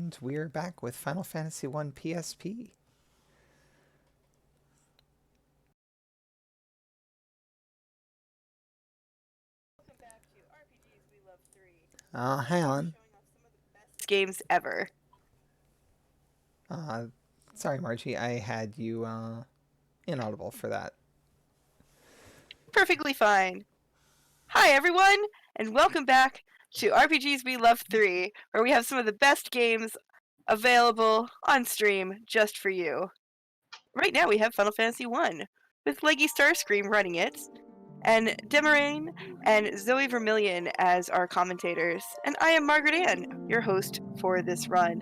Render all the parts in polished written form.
And we're back with Final Fantasy 1 PSP. Welcome back to RPGs We Love 3. Hang on. Showing off some of the best games ever. Sorry, Margie, I had you inaudible for that. Perfectly fine. Hi everyone, and welcome back to RPGs We Love 3, where we have some of the best games available on stream just for you. Right now we have Final Fantasy 1, with LeggyStarscream running it, and Demaraine and Zoe Vermillion as our commentators. And I am Margaret Ann, your host for this run.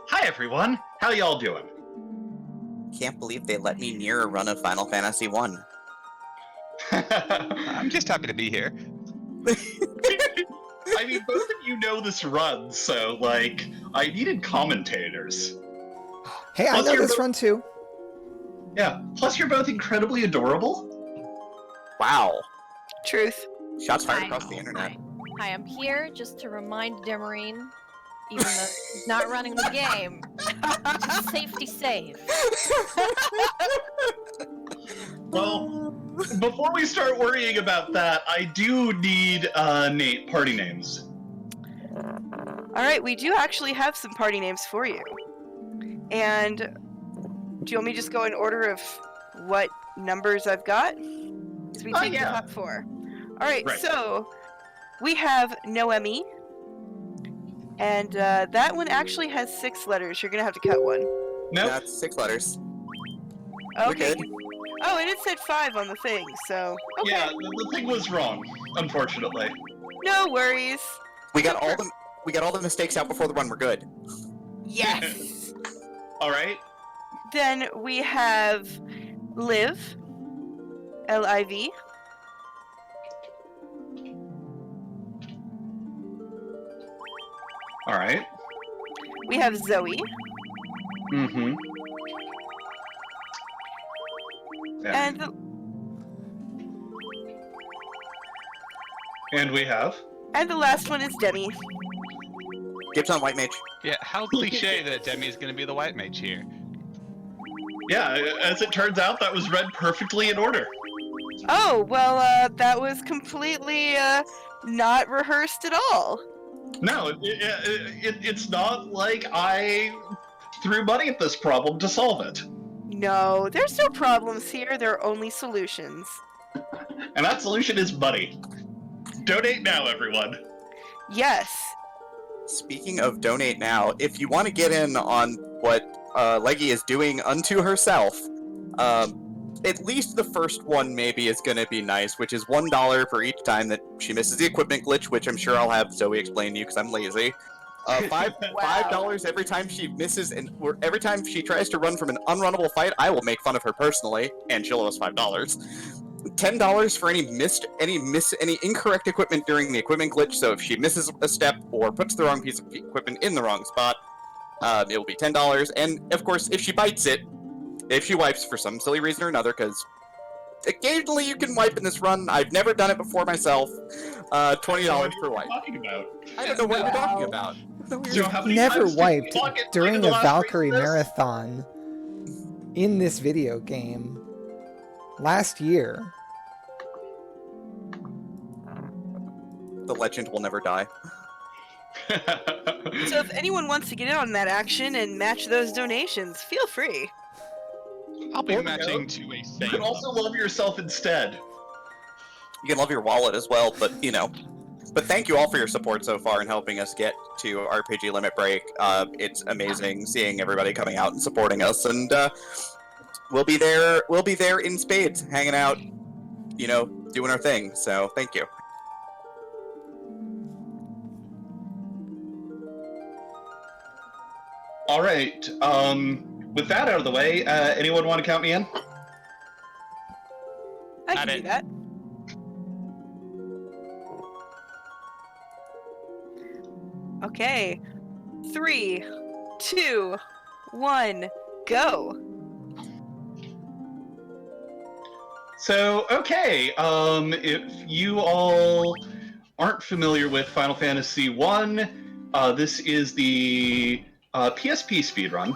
Hi everyone, how y'all doing? Can't believe they let me near a run of Final Fantasy 1. I'm just happy to be here. I mean, both of you know this run, so, like, I needed commentators. Hey, I know this run too. Yeah, plus you're both incredibly adorable. Wow. Truth. Shots fired across the internet. Hi, I'm here just to remind Demarine, even though he's not running the game, just safety save. Well, before we start worrying about that, I do need, party names. Alright, we do actually have some party names for you. And do you want me to just go in order of what numbers I've got? Because we take the top 4. Alright, Right. So we have Noemi. And that one actually has 6 letters. You're going to have to cut one. Nope. That's 6 letters. Okay. We're good. Oh, and it said 5 on the thing, so... Okay. Yeah, the thing was wrong, unfortunately. No worries. We got all the mistakes out before the run. We're good. Yes! Alright. Then we have Liv. L-I-V. Alright. We have Zoe. Mm-hmm. Yeah. And we have... And the last one is Demi. Dibs on White Mage. Yeah, how cliche that Demi is going to be the white mage here. Yeah, as it turns out, that was read perfectly in order. Oh, well, that was completely, not rehearsed at all. No, it's not like I threw money at this problem to solve it. No, there's no problems here. There are only solutions. And that solution is money. Donate now, everyone. Yes. Speaking of donate now, if you want to get in on what Leggy is doing unto herself, at least the first one maybe is going to be nice, which is $1 for each time that she misses the equipment glitch, which I'm sure I'll have Zoe explain to you because I'm lazy. $5 every time she misses, and every time she tries to run from an unrunnable fight, I will make fun of her personally, and she'll owe us $5. $10 for any incorrect equipment during the equipment glitch. So if she misses a step or puts the wrong piece of equipment in the wrong spot, it will be $10. And of course, if she bites it, if she wipes for some silly reason or another, because occasionally you can wipe in this run. I've never done it before myself. $20 per wipe. Talking about? I don't know what you're talking about. So how many Never times did wiped you walk it during in a the last Valkyrie race? marathon in this video game last year. The legend will never die. So if anyone wants to get in on that action and match those donations, feel free. I'll be Or matching no. to a You save. can also love yourself instead. You can love your wallet as well, but you know. But thank you all for your support so far in helping us get to RPG Limit Break. It's amazing seeing everybody coming out and supporting us, and we'll be there. We'll be there in spades, hanging out, you know, doing our thing. So thank you. All right. With that out of the way, anyone want to count me in? I Got can it. do that. Okay. 3, 2, 1, go. So, okay, if you all aren't familiar with Final Fantasy 1, This is the PSP speedrun.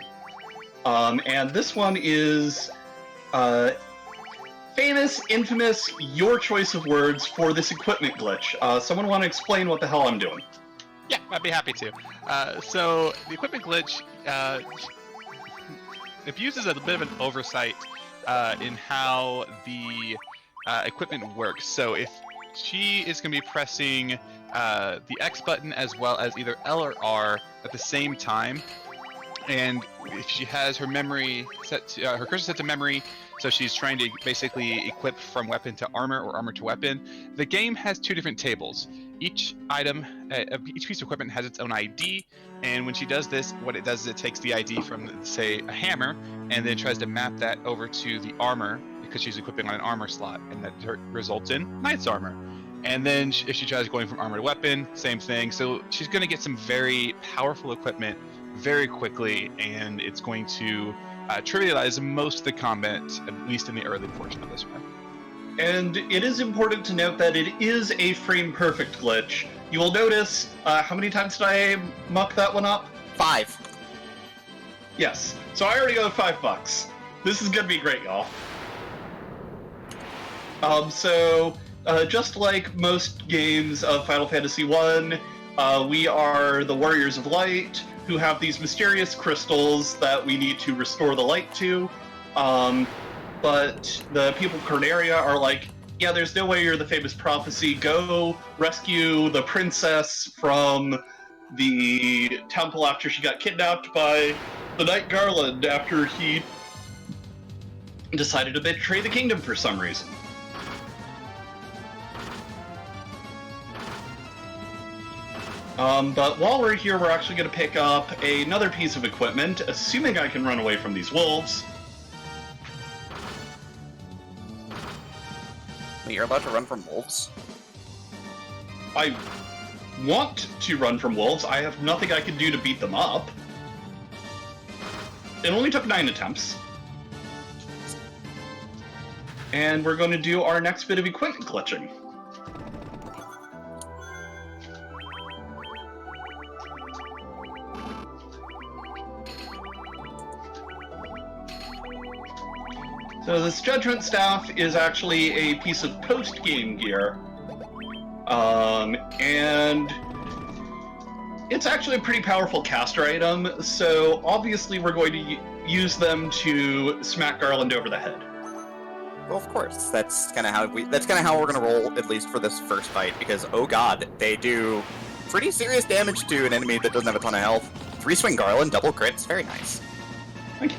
And this one is famous, infamous, your choice of words for this equipment glitch. Someone want to explain what the hell I'm doing? Yeah, I'd be happy to. So the equipment glitch abuses a bit of an oversight in how the equipment works. So if she is going to be pressing the X button as well as either L or R at the same time, and if she has her memory set to, her cursor set to memory, so she's trying to basically equip from weapon to armor or armor to weapon, the game has two different tables. Each item, each piece of equipment has its own ID, and when she does this, what it does is it takes the ID from, say, a hammer, and then tries to map that over to the armor, because she's equipping on an armor slot, and that results in knight's armor. And then if she tries going from armor to weapon, same thing. So she's going to get some very powerful equipment very quickly, and it's going to trivialize most of the combat, at least in the early portion of this run. And it is important to note that it is a frame-perfect glitch. You will notice, how many times did I muck that one up? 5. Yes. So I already got $5. This is gonna be great, y'all. Just like most games of Final Fantasy I, we are the Warriors of Light, who have these mysterious crystals that we need to restore the light to. But the people of Corneria are like, yeah, there's no way you're the famous prophecy. Go rescue the princess from the temple after she got kidnapped by the Knight Garland after he decided to betray the kingdom for some reason. But while we're here, we're actually going to pick up another piece of equipment, assuming I can run away from these wolves. Wait, you're allowed to run from wolves? I want to run from wolves. I have nothing I can do to beat them up. It only took 9 attempts. And we're going to do our next bit of equipment glitching. So this Judgment Staff is actually a piece of post-game gear. And it's actually a pretty powerful caster item, so obviously we're going to use them to smack Garland over the head. Well, of course. That's kind of how we're gonna roll, at least for this first fight, because oh god, they do pretty serious damage to an enemy that doesn't have a ton of health. 3-swing Garland, double crits, very nice. Thank you.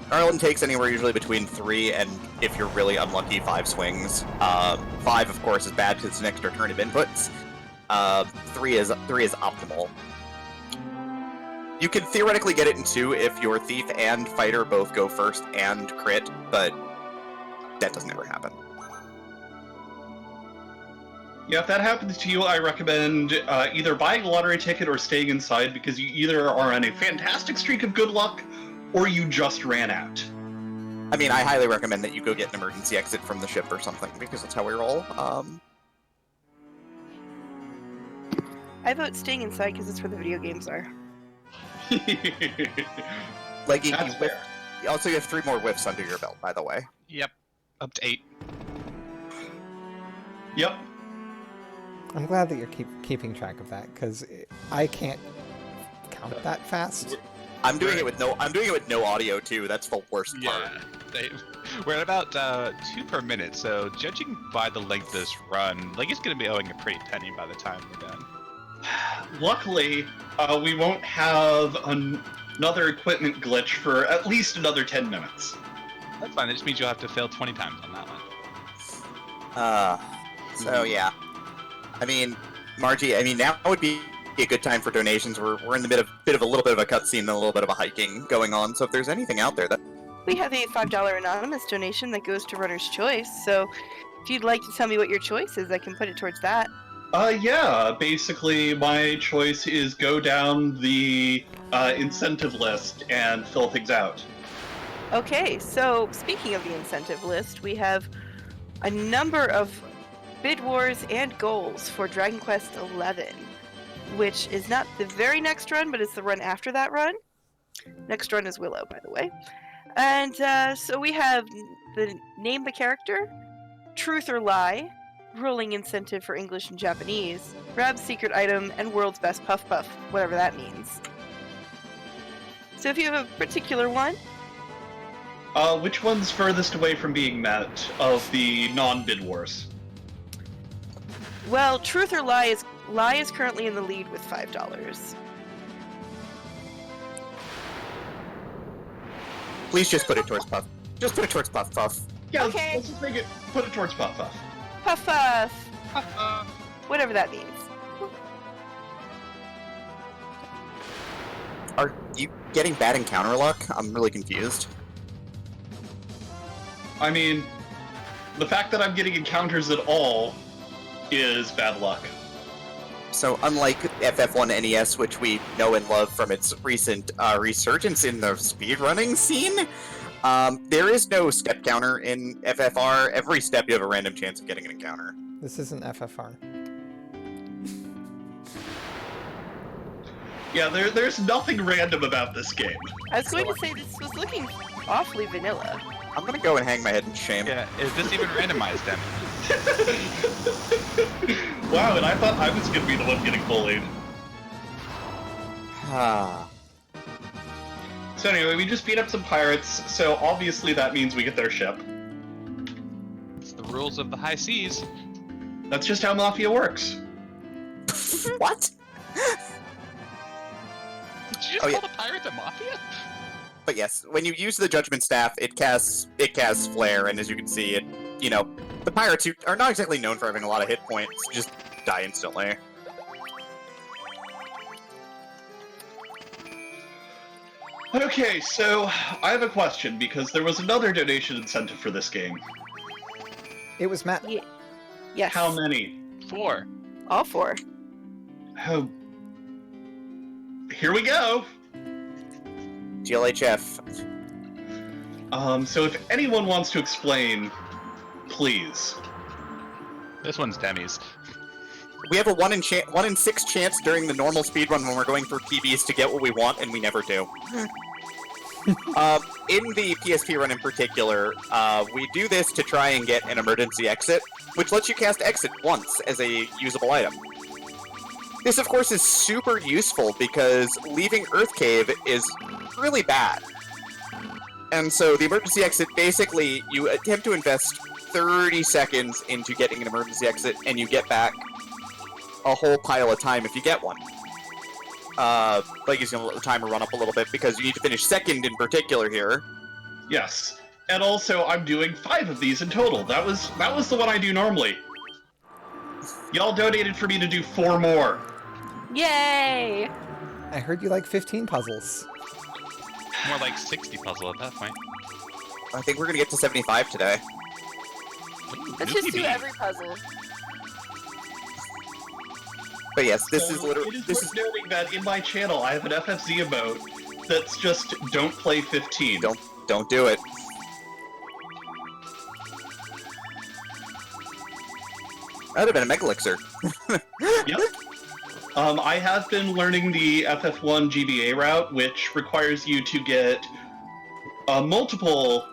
Garland takes anywhere usually between 3 and, if you're really unlucky, 5 swings. 5, of course, is bad because it's an extra turn of inputs. 3 is optimal. You can theoretically get it in 2 if your thief and fighter both go first and crit, but that doesn't ever happen. Yeah, if that happens to you, I recommend either buying a lottery ticket or staying inside, because you either are on a fantastic streak of good luck, or you just ran out. I mean, I highly recommend that you go get an emergency exit from the ship or something, because that's how we roll. I vote staying inside because it's where the video games are. Leggy, That's fair. also you have 3 more whiffs under your belt, by the way. Yep, up to 8. Yep. I'm glad that you're keeping track of that, because I can't count that fast. I'm doing it with no audio too. That's the worst part. Yeah, we're at about 2 per minute, so judging by the length of this run, Leggy's going to be owing a pretty penny by the time we're done. Luckily, we won't have another equipment glitch for at least another 10 minutes. That's fine. It just means you'll have to fail 20 times on that one. So yeah. I mean, Margie, now would be a good time for donations. We're in the bit of a little bit of a cutscene and a little bit of a hiking going on, so if there's anything out there that... We have a $5 anonymous donation that goes to Runner's Choice, so if you'd like to tell me what your choice is, I can put it towards that. Yeah, basically my choice is go down the incentive list and fill things out. Okay, so speaking of the incentive list, we have a number of bid wars and goals for Dragon Quest XI. which is not the very next run, but it's the run after that run. Next run is Willow, by the way. And so we have the name the character, truth or lie, rolling incentive for English and Japanese, grab secret item, and world's best puff puff, whatever that means. So if you have a particular one, Which one's furthest away from being met of the non-bid wars? well, truth or lie is currently in the lead with $5. Please just put it towards Puff. Just put it towards Puff Puff. Yeah, Okay. let's just make it, put it towards Puff Puff. Puff puff, whatever that means. Are you getting bad encounter luck? I'm really confused. I mean, the fact that I'm getting encounters at all is bad luck. So unlike FF1 NES, which we know and love from its recent resurgence in the speedrunning scene, there is no step counter in FFR. Every step you have a random chance of getting an encounter. This isn't FFR. Yeah, there's nothing random about this game. I was going to say this was looking awfully vanilla. I'm gonna go and hang my head in shame. Yeah, is this even randomized, Demi? Wow, and I thought I was gonna be the one getting bullied. Ah. So anyway, we just beat up some pirates, so obviously that means we get their ship. It's the rules of the high seas. That's just how Mafia works. What? Did you just Oh, yeah. call the pirates a mafia? But yes, when you use the Judgment Staff, it casts flare, and as you can see, the pirates who are not exactly known for having a lot of hit points just die instantly. Okay, so I have a question, because there was another donation incentive for this game. It was Matt. Yes. How many? 4. All 4. Oh. Here we go! GLHF. So if anyone wants to explain, please. This one's Demi's. We have a 1 in 6 chance during the normal speedrun when we're going through PBs to get what we want, and we never do. In the PSP run in particular, we do this to try and get an emergency exit, which lets you cast exit once as a usable item. This, of course, is super useful because leaving Earth Cave is really bad. And so the emergency exit, basically, you attempt to invest 30 seconds into getting an emergency exit, and you get back a whole pile of time if you get one. Leggy's gonna let the timer run up a little bit because you need to finish second in particular here. Yes. And also, I'm doing 5 of these in total. That was the one I do normally. Y'all donated for me to do 4 more. Yay! I heard you like 15 puzzles. More like 60 puzzle at that point. I think we're gonna get to 75 today. Ooh, Let's Nuki just do Bee. every puzzle. But yes, this So is literally It is worth noting that in my channel, I have an FFZ emote that's just don't play 15. don't do it. That'd have been a Mega Elixir. Yep. I have been learning the FF1 GBA route, which requires you to get multiple.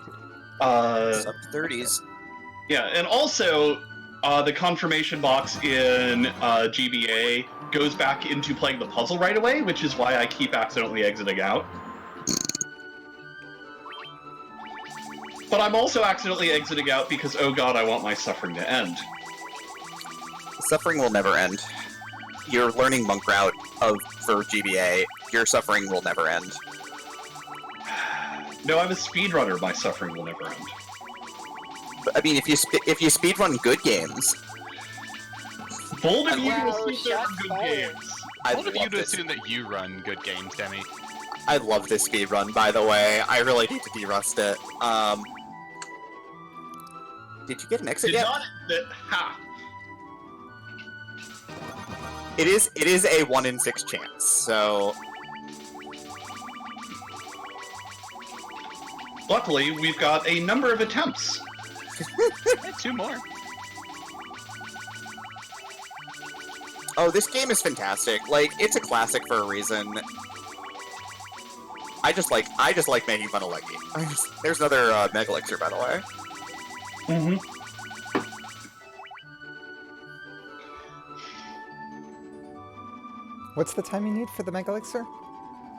Sub 30s. Yeah, and also the confirmation box in GBA goes back into playing the puzzle right away, which is why I keep accidentally exiting out. But I'm also accidentally exiting out because, oh god, I want my suffering to end. Suffering will never end. Your learning monk route for GBA, your suffering will never end. No, I'm a speedrunner. My suffering will never end. But, I mean, if you speedrun good games, Bold of you Wow, to assume there are shots good fired. games. I Bold of you love to this. assume that you run good games, Demi. I love this speedrun, by the way. I really need to de-rust it. Did you get an exit Did yet? not ha. It is a 1 in 6 chance, so Luckily, we've got a number of attempts. Yeah, 2 more. Oh, this game is fantastic. Like, it's a classic for a reason. I just like making fun of Leggy. There's another Mega Elixir, by the way. Mm-hmm. What's the time you need for the Mega Elixir?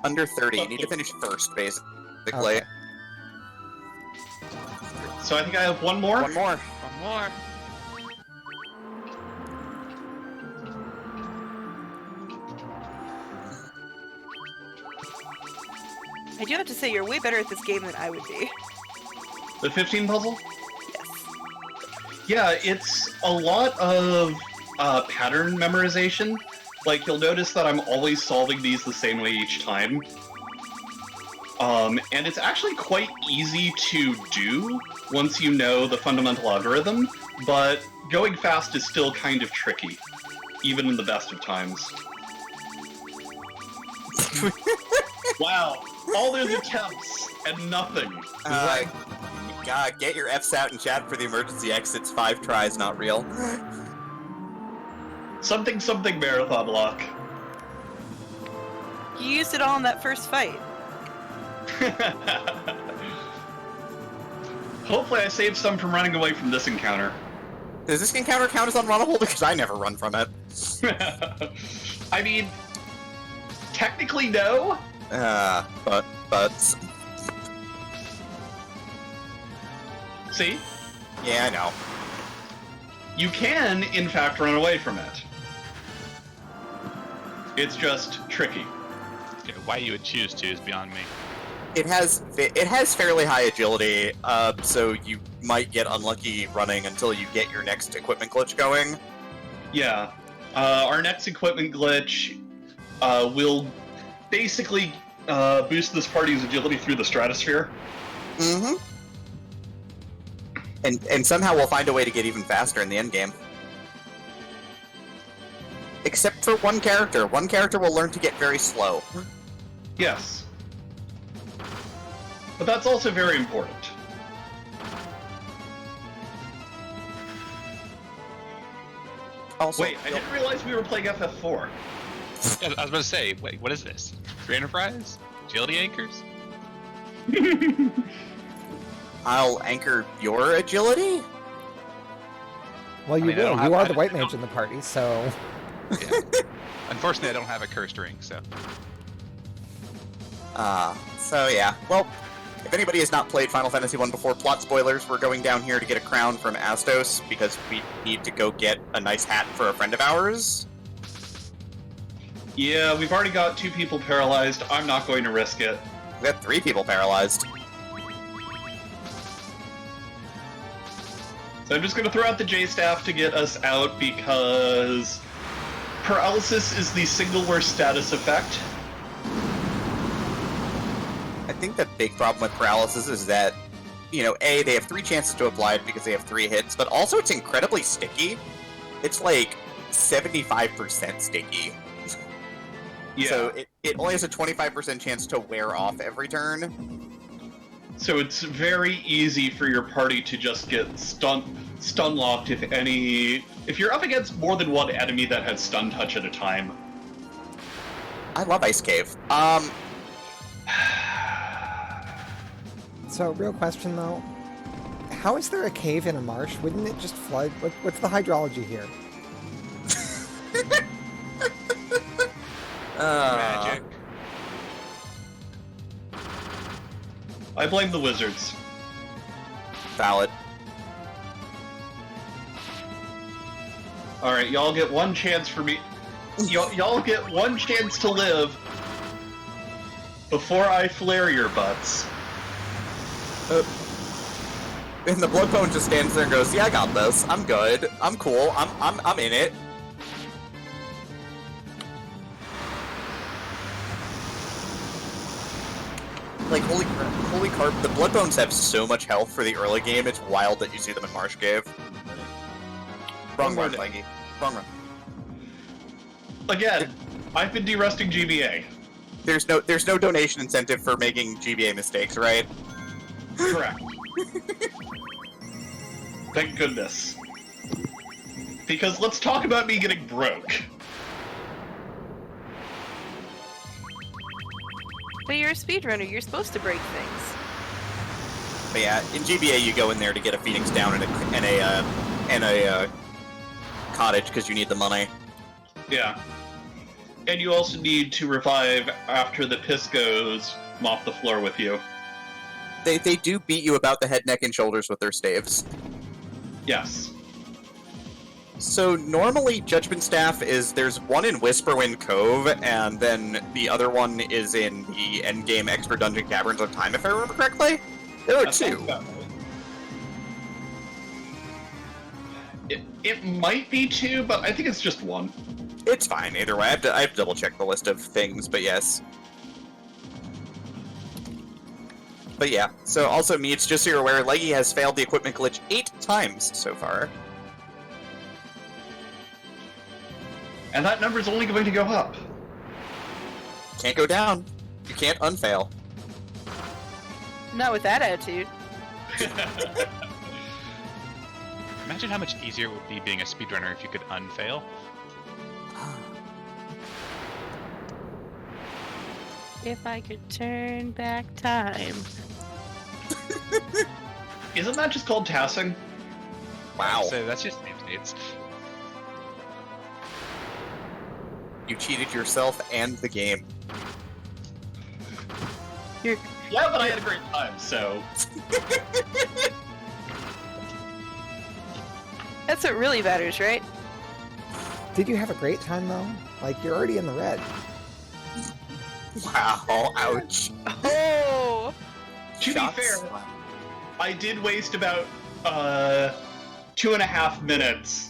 Under 30. You need to finish first, basically. Okay. So I think I have one more. One more. One more. I do have to say, you're way better at this game than I would be. The 15 puzzle? Yes. Yeah, it's a lot of pattern memorization. Like, you'll notice that I'm always solving these the same way each time. And it's actually quite easy to do once you know the fundamental algorithm, but going fast is still kind of tricky, even in the best of times. Wow, all those attempts and nothing. God, get your Fs out and chat for the emergency exits. 5 tries, not real. Something marathon luck. You used it all in that first fight. Hopefully I saved some from running away from this encounter. Does this encounter count as unrunnable? Because I never run from it. I mean, technically no. But... See? Yeah, I know. You can, in fact, run away from it. It's just tricky. Okay, why you would choose to is beyond me. It has fairly high agility, so you might get unlucky running until you get your next equipment glitch going. Yeah. Our next equipment glitch will basically boost this party's agility through the stratosphere. Mm-hmm. And somehow we'll find a way to get even faster in the endgame. Except for one character. One character will learn to get very slow. Yes. But that's also very important. Also, Wait, I didn't realize we were playing FF4. Yeah, I was about to say, wait, what is this? Free Enterprise? Agility anchors? I'll anchor your agility? Well, you I mean, I will. don't You have- are the white mage in the party, so... Yeah. Unfortunately, I don't have a cursed ring, so... So yeah. Well, if anybody has not played Final Fantasy 1 before, plot spoilers, we're going down here to get a crown from Astos, because we need to go get a nice hat for a friend of ours. Yeah, we've already got 2 people paralyzed. I'm not going to risk it. We got 3 people paralyzed. So I'm just going to throw out the J-Staff to get us out, because paralysis is the single worst status effect. I think the big problem with paralysis is that, you know, A, they have 3 chances to apply it because they have 3 hits, but also it's incredibly sticky. It's like 75% sticky. Yeah. So it only has a 25% chance to wear off every turn. So it's very easy for your party to just get stun locked if you're up against more than one enemy that has stun touch at a time. I love Ice Cave. So, real question though. How is there a cave in a marsh? Wouldn't it just flood? What's the hydrology here? Magic. I blame the wizards. Valid. Alright, y'all get one chance for me. Y'all get one chance to live before I flare your butts. And the Bloodbone just stands there and goes, "Yeah, I got this. I'm good. I'm cool. I'm in it." Like, holy carp, the Bloodbones have so much health for the early game, it's wild that you see them in Marsh Cave. Wrong run, Leggy. Wrong run. Again, I've been derusting GBA. There's no donation incentive for making GBA mistakes, right? Correct. Thank goodness. Because let's talk about me getting broke. But you're a speedrunner. You're supposed to break things. But yeah, in GBA you go in there to get a Phoenix down and a cottage because you need the money. Yeah. And you also need to revive after the Piscos mop the floor with you. They do beat you about the head, neck, and shoulders with their staves. Yes. So normally Judgment Staff is, there's one in Whisperwind Cove, and then the other one is in the endgame Extra Dungeon Caverns of Time, if I remember correctly. There are That two. sounds about right. It might be two, but I think it's just one. It's fine, either way. I have to double check the list of things, but yes. But yeah, so also Meats, just so you're aware, Leggy has failed the equipment glitch 8 times so far. And that number's only going to go up. Can't go down. You can't unfail. Not with that attitude. Imagine how much easier it would be being a speedrunner if you could unfail. If I could turn back time. Isn't that just called tassing? Wow. So that's just name states. You cheated yourself and the game. You're Yeah, but I had a great time, so... That's what really matters, right? Did you have a great time though? Like you're already in the red. Wow, ouch. Oh! To Shots. be fair, I did waste about 2.5 minutes.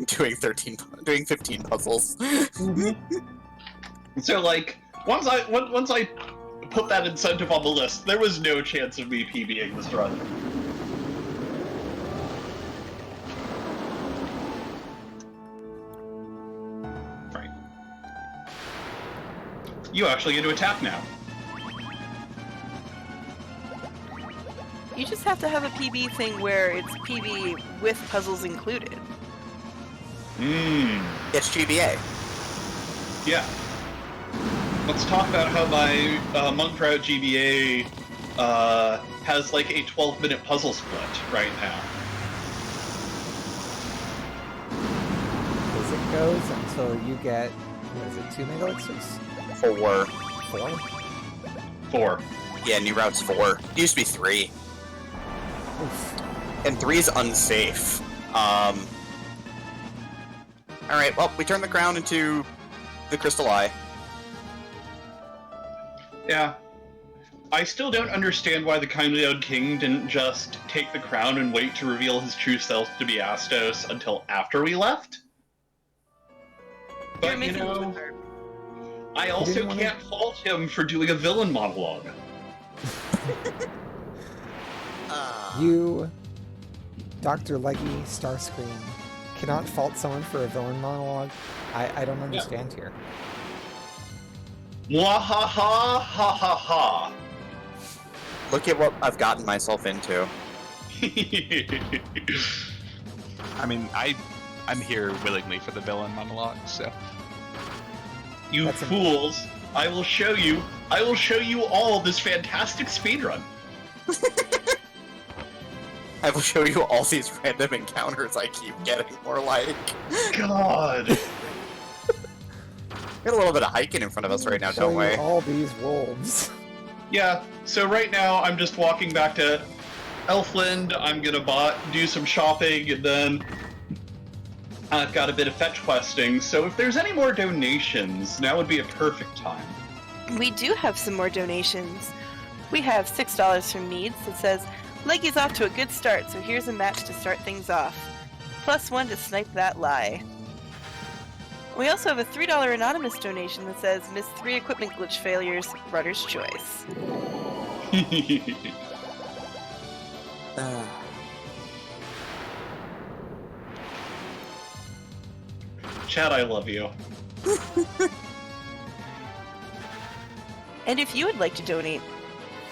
Doing 15 puzzles. So like, once I put that incentive on the list, there was no chance of me PBing this run. Right. You actually get to attack now. You just have to have a PB thing where it's PB with puzzles included. Mmm. It's GBA. Yeah. Let's talk about how my Monk Route GBA has like a 12-minute puzzle split right now. As it goes until you get, what is it, 2 mega elixirs? 4. 4? 4. Yeah, new route's 4. It used to be 3. Oof. And 3 is unsafe. Alright, well, we turned the crown into the Crystal Eye. Yeah. I still don't understand why the Kindly Owed King didn't just take the crown and wait to reveal his true self to be Astos until after we left. You're But, you making know, it hard. I also didn't wanna- can't fault him for doing a villain monologue. You, Dr. Leggy Starscream, cannot fault someone for a villain monologue. I don't understand here. Mwahaha ha ha ha. Look at what I've gotten myself into. I mean, I'm here willingly for the villain monologue, so... You That's a- fools! I will show you all this fantastic speedrun. I will show you all these random encounters I keep getting more like. God. We got a little bit of hiking in front of us right now, Show don't you we? all these wolves. Yeah, so right now I'm just walking back to Elfland. I'm gonna do some shopping, and then I've got a bit of fetch questing. So if there's any more donations, now would be a perfect time. We do have some more donations. We have $6 from Needs that says, Leggy's off to a good start, so here's a match to start things off. +1 to snipe that lie. We also have a $3 anonymous donation that says, missed 3 equipment glitch failures, rudder's choice. Chad, I love you. And if you would like to donate,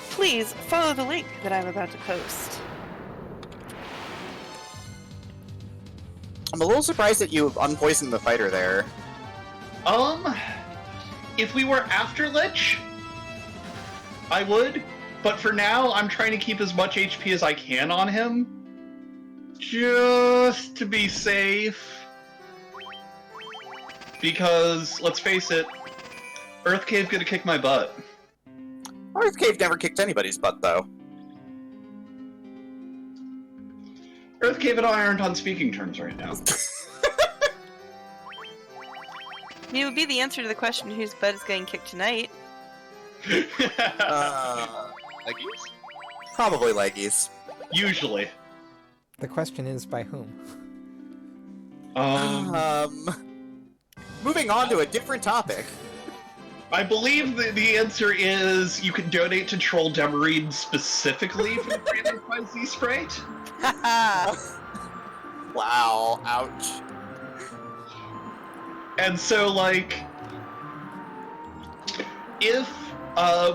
please follow the link that I'm about to post. I'm a little surprised that you unpoisoned the fighter there. If we were after Lich, I would, but for now, I'm trying to keep as much HP as I can on him. Just to be safe. Because, let's face it, Earthcave's gonna kick my butt. Earthcave never kicked anybody's butt, though. Earthcave and I aren't on speaking terms right now. I mean, it would be the answer to the question whose butt is getting kicked tonight. Leggies? Probably Leggies. Usually. The question is by whom? Moving on to a different topic. I believe the answer is you can donate to Troll Demarine specifically for the Brandon Prize Z-Sprite. Wow, ouch. And so, like, if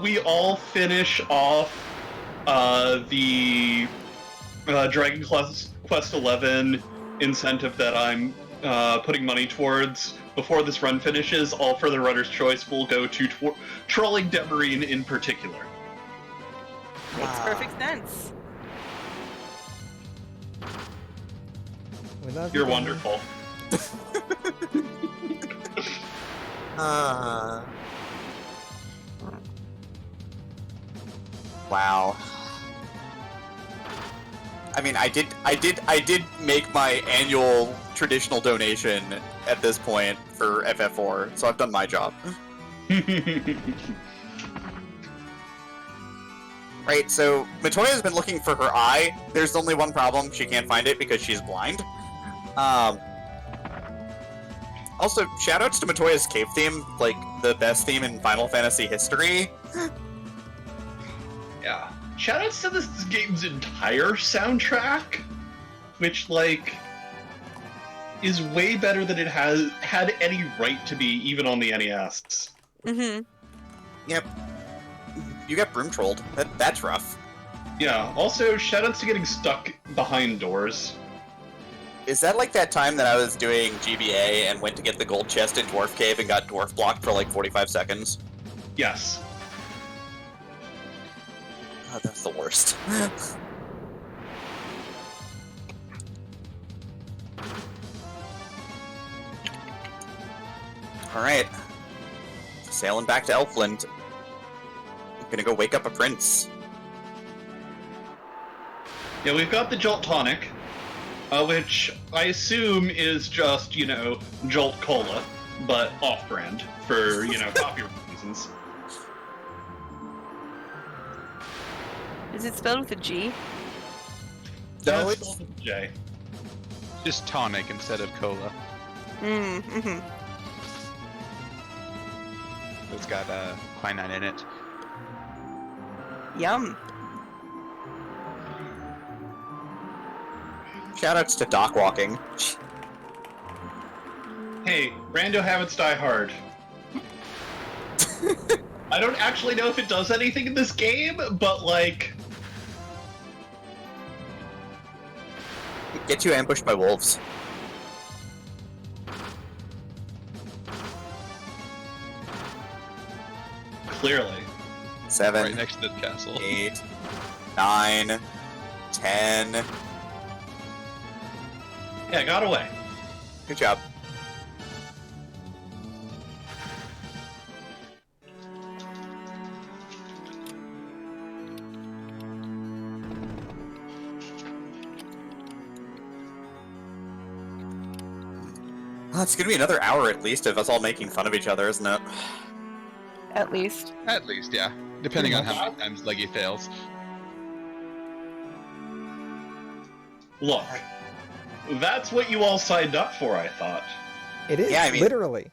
we all finish off the Dragon Quest XI incentive that I'm putting money towards before this run finishes, all further runner's choice will go to trolling Demarine in particular. Makes perfect sense. We love You're you, wonderful. Wow. I mean, I did make my annual traditional donation at this point for FF4, so I've done my job. Right, so Matoya's been looking for her eye. There's only one problem, she can't find it because she's blind. Also, shoutouts to Matoya's cave theme, like, the best theme in Final Fantasy history. Yeah. Shoutouts to this game's entire soundtrack, which, like, is way better than it has had any right to be, even on the NES. Mm-hmm. Yep. You got broom trolled. That's rough. Yeah, also, shoutouts to getting stuck behind doors. Is that like that time that I was doing GBA and went to get the gold chest in Dwarf Cave and got dwarf blocked for like 45 seconds? Yes. Oh, that's the worst. Alright. Sailing back to Elfland. I'm gonna go wake up a prince. Yeah, we've got the Jolt Tonic, which I assume is just, you know, Jolt Cola, but off-brand for, you know, copyright reasons. Is it spelled with a G? No, That's it's... spelled with a J. Just tonic instead of cola. Mm-hmm. It's got quinine in it. Yum. Shoutouts to dock walking. Hey, rando habits die hard. I don't actually know if it does anything in this game, but, like... Get you ambushed by wolves. Clearly. 7, Right next to the castle. 8, 9, 10. Yeah, got away. Good job. It's gonna be another hour at least of us all making fun of each other, isn't it? At least. At least, yeah. Depending on how many times Leggy fails. Look, that's what you all signed up for, I thought. It is, Yeah, I mean- literally.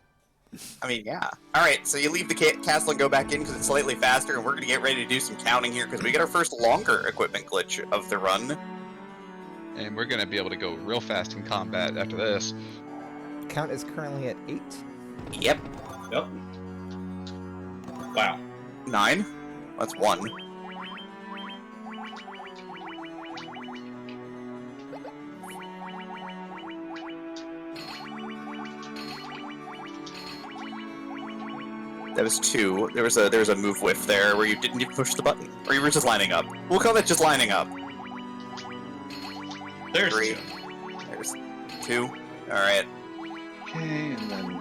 I mean, yeah. Alright, so you leave the castle and go back in because it's slightly faster, and we're gonna get ready to do some counting here because we get our first longer equipment glitch of the run. And we're gonna be able to go real fast in combat after this. Count is currently at 8. Yep. Yep. Wow. 9. That's 1. That was 2. There was a move whiff there where you didn't even push the button, or you were just lining up. We'll call that just lining up. There's 3. 2. There's 2. All right. Okay, and then...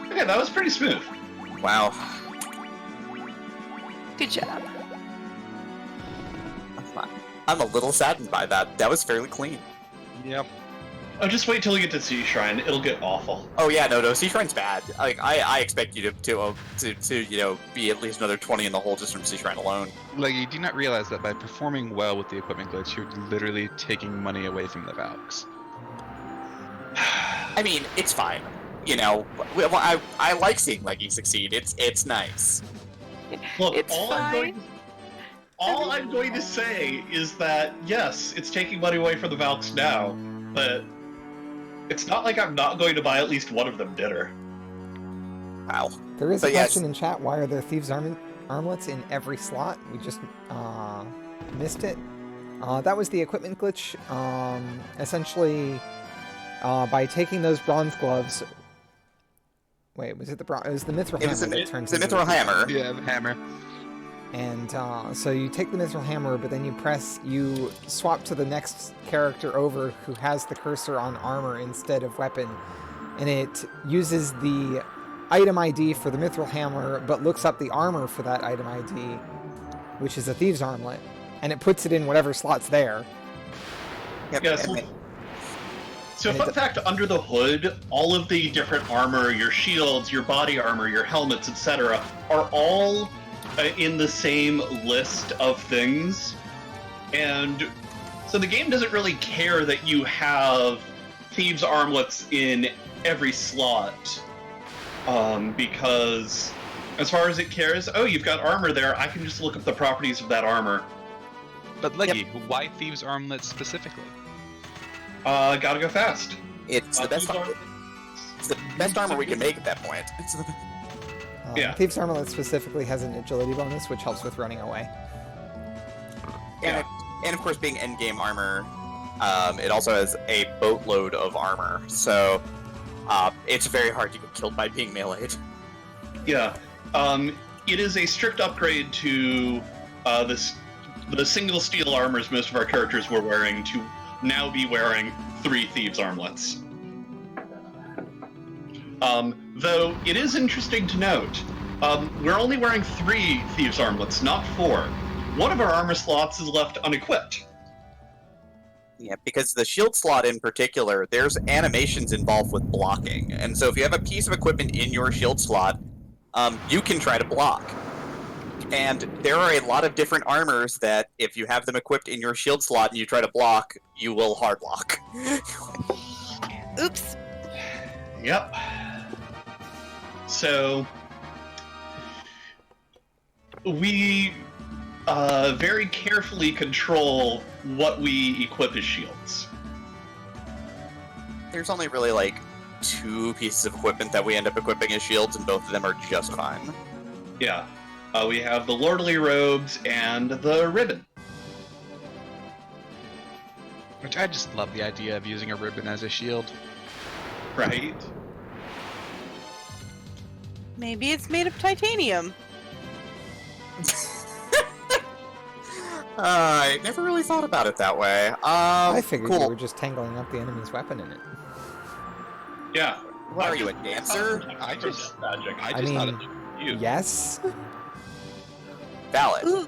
Okay, that was pretty smooth. Wow. Good job. I'm a little saddened by that. That was fairly clean. Yep. Oh, just wait till you get to Sea Shrine. It'll get awful. Oh yeah, no, Sea Shrine's bad. Like I expect you to be at least another 20 in the hole just from Sea Shrine alone. Leggy, do you not realize that by performing well with the equipment glitch, you're literally taking money away from the Valks? I mean, it's fine. You know, I like seeing Leggy succeed. It's nice. Look, It's all I'm going to say is that, yes, it's taking money away from the Valks now, but it's not like I'm not going to buy at least one of them dinner. Wow. There is But a yes. question in chat, why are there Thieves' Armlets in every slot? We just missed it. That was the equipment glitch. Essentially, by taking those bronze gloves... Wait, was it the bronze? It was the mithril It was hammer the that turns Mithril into a- Hammer. Yeah, the hammer. And so you take the mithril hammer, but then you swap to the next character over who has the cursor on armor instead of weapon. And it uses the item ID for the mithril hammer, but looks up the armor for that item ID, which is a Thieves' Armlet. And it puts it in whatever slot's there. Yep. Yes. So, fun fact, under the hood, all of the different armor, your shields, your body armor, your helmets, etc., are all in the same list of things. And so the game doesn't really care that you have Thieves' Armlets in every slot. Because as far as it cares, oh, you've got armor there, I can just look up the properties of that armor. But Leggy, why Thieves' Armlets specifically? Gotta go fast. It's the best. It's the best armor we can make at that point. It's the... Yeah. Thieves' Armlet specifically has an agility bonus, which helps with running away. Yeah. And of course, being endgame armor, it also has a boatload of armor. So it's very hard to get killed by being meleeed. Yeah. It is a strict upgrade to the single steel armors most of our characters were wearing to now be wearing 3 Thieves' Armlets. Though it is interesting to note, we're only wearing 3 Thieves' Armlets, not 4. One of our armor slots is left unequipped. Yeah, because the shield slot in particular, there's animations involved with blocking. And so if you have a piece of equipment in your shield slot, you can try to block. And there are a lot of different armors that, if you have them equipped in your shield slot and you try to block, you will hard block. Oops. Yep. So, we very carefully control what we equip as shields. There's only really like 2 pieces of equipment that we end up equipping as shields, and both of them are just fine. Yeah. We have the lordly robes and the ribbon. Which I just love the idea of using a ribbon as a shield. Right? Maybe it's made of titanium. I never really thought about it that way. I figured cool. you were just tangling up the enemy's weapon in it. Yeah. What are you, a dancer? I just thought mean, it looked cute. Yes? Valid. Ooh.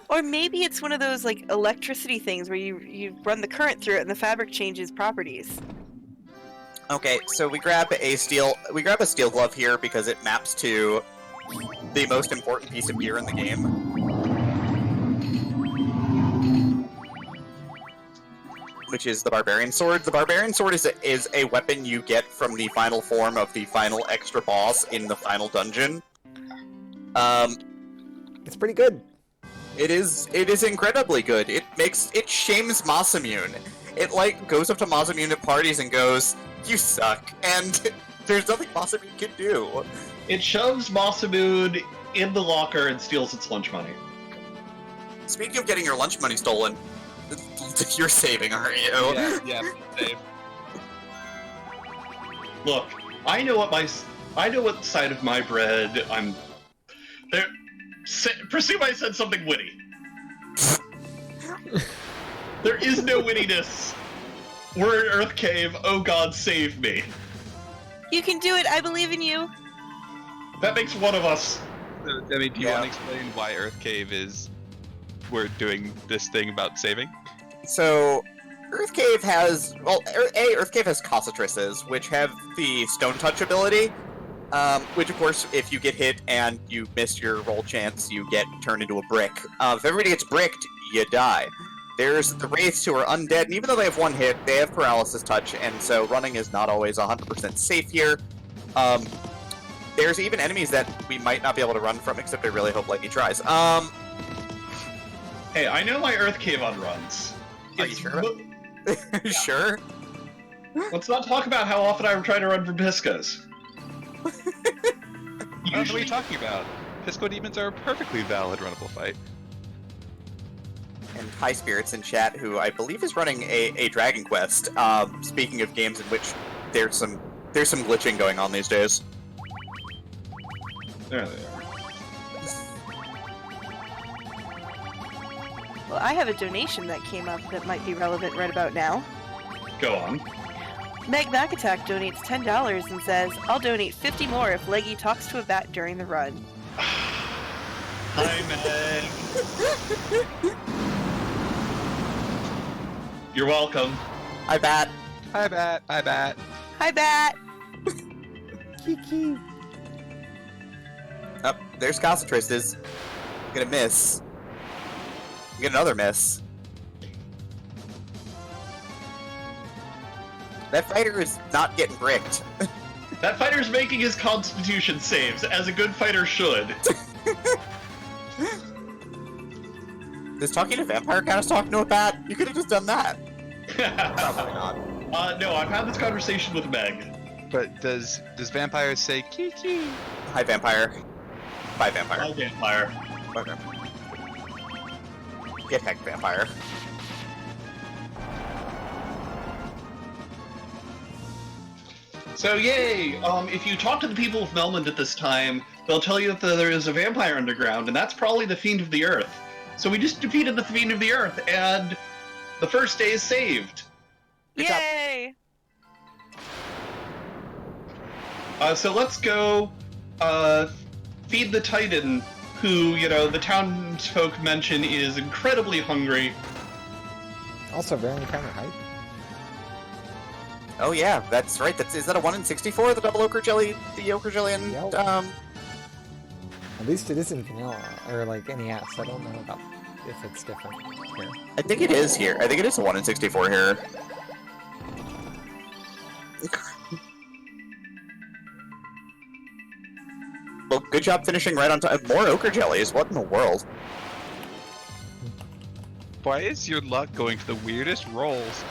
Or maybe it's one of those like electricity things where you run the current through it and the fabric changes properties. Okay, so we grab a steel glove here because it maps to the most important piece of gear in the game. Which is the Barbarian Sword. The Barbarian Sword is a weapon you get from the final form of the final extra boss in the final dungeon. It's pretty good. It is incredibly good. It shames Masamune. It like goes up to Masamune at parties and goes, "You suck," and there's nothing Masamune can do. It shoves Masamune in the locker and steals its lunch money. Speaking of getting your lunch money stolen, you're saving, aren't you? Yeah, save. Look, I know what side of my bread I'm. There. Presume I said something witty. There is no wittiness. We're in Earth Cave. Oh God, save me. You can do it. I believe in you. That makes one of us. I mean, do you want to explain why Earth Cave is... we're doing this thing about saving? So, Earth Cave has... Well, Earth Cave has Cossetresses, which have the Stone Touch ability, which, of course, if you get hit and you miss your roll chance, you get turned into a brick. If everybody gets bricked, you die. There's the Wraiths who are undead, and even though they have one hit, they have Paralysis Touch, and so running is not always 100% safe here. There's even enemies that we might not be able to run from, except I really hope Leggy tries. Hey, I know my Earth Cave on runs. Are you sure? Sure? Let's not talk about how often I try to run from Piscos. I don't know what you're talking about. Pisco Demons are a perfectly valid runnable fight. And High Spirits in chat, who I believe is running a Dragon Quest. Speaking of games in which there's some glitching going on these days. There they are. Well, I have a donation that came up that might be relevant right about now. Go on. Meg Attack donates $10 and says, I'll donate 50 more if Leggy talks to a bat during the run. Hi, Meg. You're welcome. Hi, Bat. Hi, Bat. Hi, Bat. Hi, Bat! Kiki. Up there's Cossetresses. Gonna miss. Get another miss. That fighter is not getting bricked. That fighter's making his constitution saves, as a good fighter should. Does talking to vampire count as talking to a bat? You could have just done that. Probably not. No, I've had this conversation with Meg. But does vampires say Kiki? Hi, vampire. Bye, vampire. Hi, vampire. Bye, vampire. Get hecked, vampire. So, yay! If you talk to the people of Melmond at this time, they'll tell you that there is a vampire underground, and that's probably the Fiend of the Earth. So we just defeated the Fiend of the Earth, and the first day is saved. Good job. Yay! So let's go feed the Titan, who, the townsfolk mention is incredibly hungry. Also very kind of hype. Oh yeah, that's right. Is that a 1 in 64? The double ochre jelly, the ochre jelly, and Yep. At least it is in vanilla, or like NES. I don't know about if it's different here. I think it is here. I think it is a 1 in 64 here. Well, good job finishing right on time. More ochre jellies. What in the world? Why is your luck going to the weirdest rolls?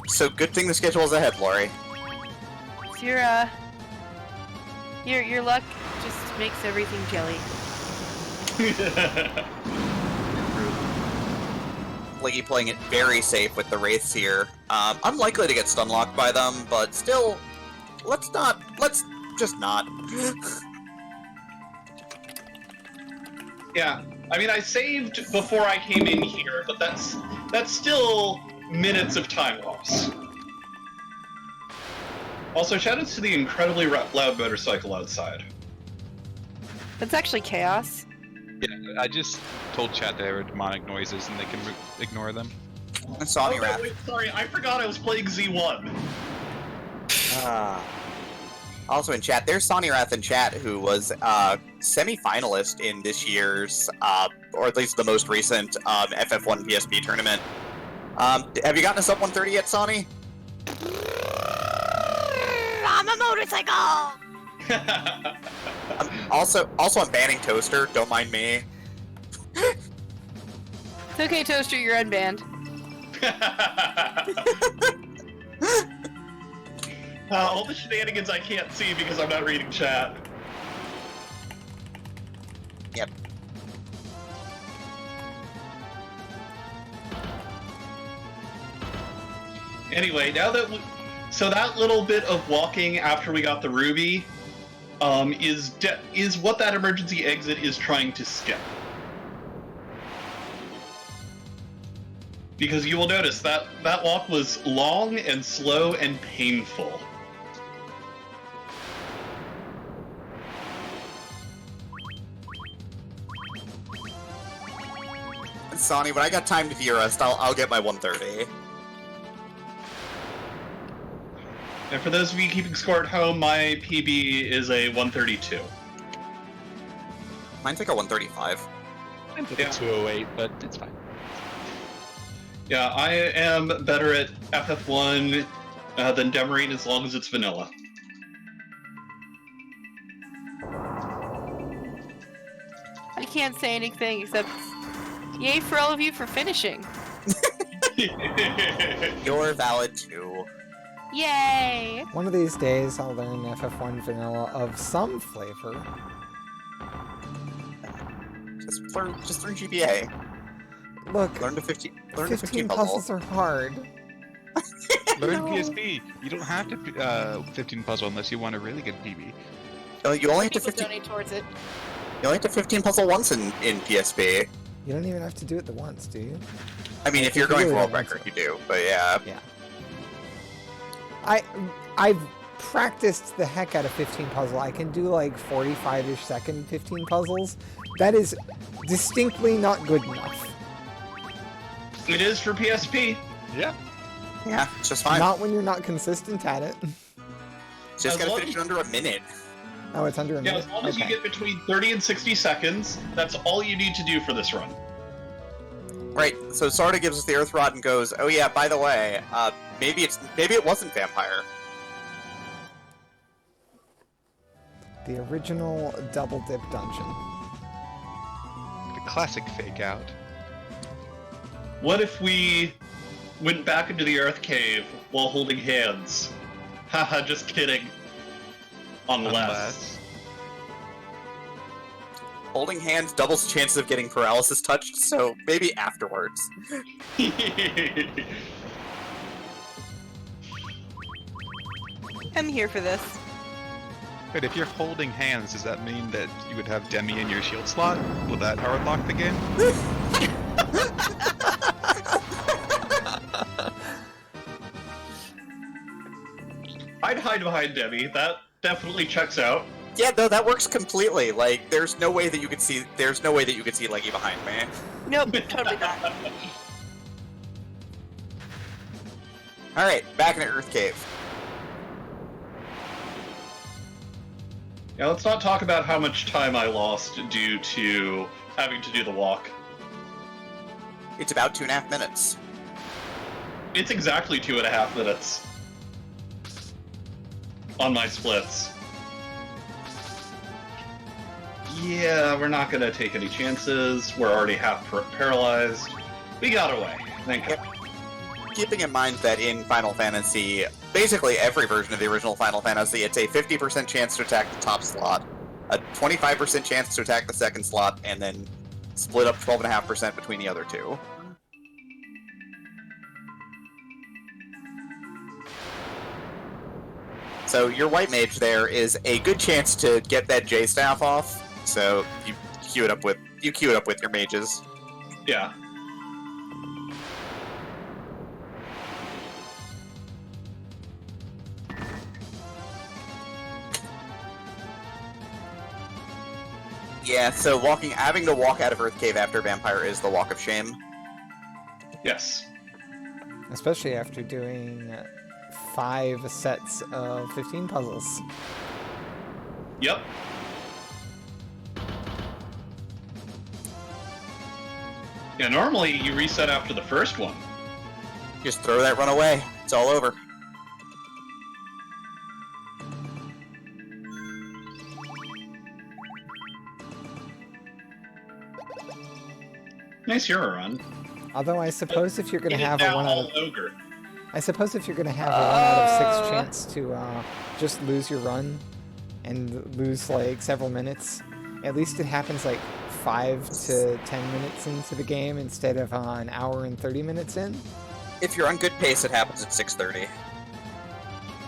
So good thing the schedule's ahead, Lori. So your luck just makes everything jelly. Leggy playing it very safe with the Wraiths here. Unlikely to get stunlocked by them, but still, let's just not. Yeah, I mean, I saved before I came in here, but that's still minutes of time loss. Also, shoutouts to the incredibly loud motorcycle outside. That's actually chaos. Yeah, I just told chat there were demonic noises and they can ignore them. Sonny Wrath. Wait, sorry, I forgot I was playing Z1. Also in chat, there's Sonny Wrath in chat, who was semi-finalist in this year's, or at least the most recent, FF1 PSP tournament. Have you gotten a sub 130 yet, Sonny? I'm a motorcycle! Also, I'm banning Toaster. Don't mind me. It's okay, Toaster, you're unbanned. All the shenanigans I can't see because I'm not reading chat. Yep. Anyway, now that so that little bit of walking after we got the ruby is what that emergency exit is trying to skip. Because you will notice that that walk was long and slow and painful. Sonny, when I got time to Dearest, I'll get my 130. And for those of you keeping score at home, my PB is a 132. Mine's like a 135. Mine's like a 208, but it's fine. Yeah, I am better at FF1 than Demarine as long as it's vanilla. I can't say anything except yay for all of you for finishing. You're valid too. Yay! One of these days, I'll learn FF1 vanilla of some flavor. Just learn GBA. Look, Learn to 15 15 puzzle. puzzles are hard. Learn PSP. You don't have to 15 puzzle unless you want a really good PB. You only have to People 15. donate towards it. You only have to 15 puzzle once in PSP. You don't even have to do it the once, do you? I mean, if you're You going really for world don't want record, to. you do. But yeah. Yeah. I've practiced the heck out of 15 puzzle. I can do like 45-ish second 15 puzzles. That is distinctly not good enough. It is for PSP. Yeah. Yeah, it's just fine. Not when you're not consistent at it. Just As gotta long finish as- it under a minute. Oh, it's under a Yeah, minute? as long as you Okay. get between 30 and 60 seconds, that's all you need to do for this run. Right, so Sarda gives us the Earth Rod and goes, oh yeah, by the way, maybe it wasn't Vampire. The original double dip dungeon. The classic fake out. What if we went back into the Earth Cave while holding hands? Haha, just kidding. Unless. Holding hands doubles chances of getting paralysis touched, so maybe afterwards. I'm here for this. But if you're holding hands, does that mean that you would have Demi in your shield slot? Will that hard lock the game? I'd hide behind Debbie. That definitely checks out. Yeah, no, that works completely. Like, there's no way that you could see Leggy behind me. Nope, totally not. Alright, back in the Earth Cave. Now let's not talk about how much time I lost due to having to do the walk. It's about 2.5 minutes. It's exactly 2.5 minutes on my splits. Yeah, we're not gonna take any chances. We're already half paralyzed. We got away. Thank you. Keeping in mind that in Final Fantasy, basically every version of the original Final Fantasy, it's a 50% chance to attack the top slot, a 25% chance to attack the second slot, and then split up 12.5% between the other two. So your white mage there is a good chance to get that J staff off. So you queue it up with your mages. Yeah. Yeah, so having to walk out of Earth Cave after Vampire is the walk of shame. Yes. Especially after doing 5 sets of 15 puzzles. Yep. Yeah, normally you reset after the first one. Just throw that run away. It's all over. Nice hero run. Although I suppose if you're going It to is have now a 1 out of... all ogre. I suppose if you're going to have a 1 out of 6 chance to just lose your run and lose like several minutes, at least it happens like 5 to 10 minutes into the game instead of an hour and 30 minutes in. If you're on good pace, it happens at 6:30.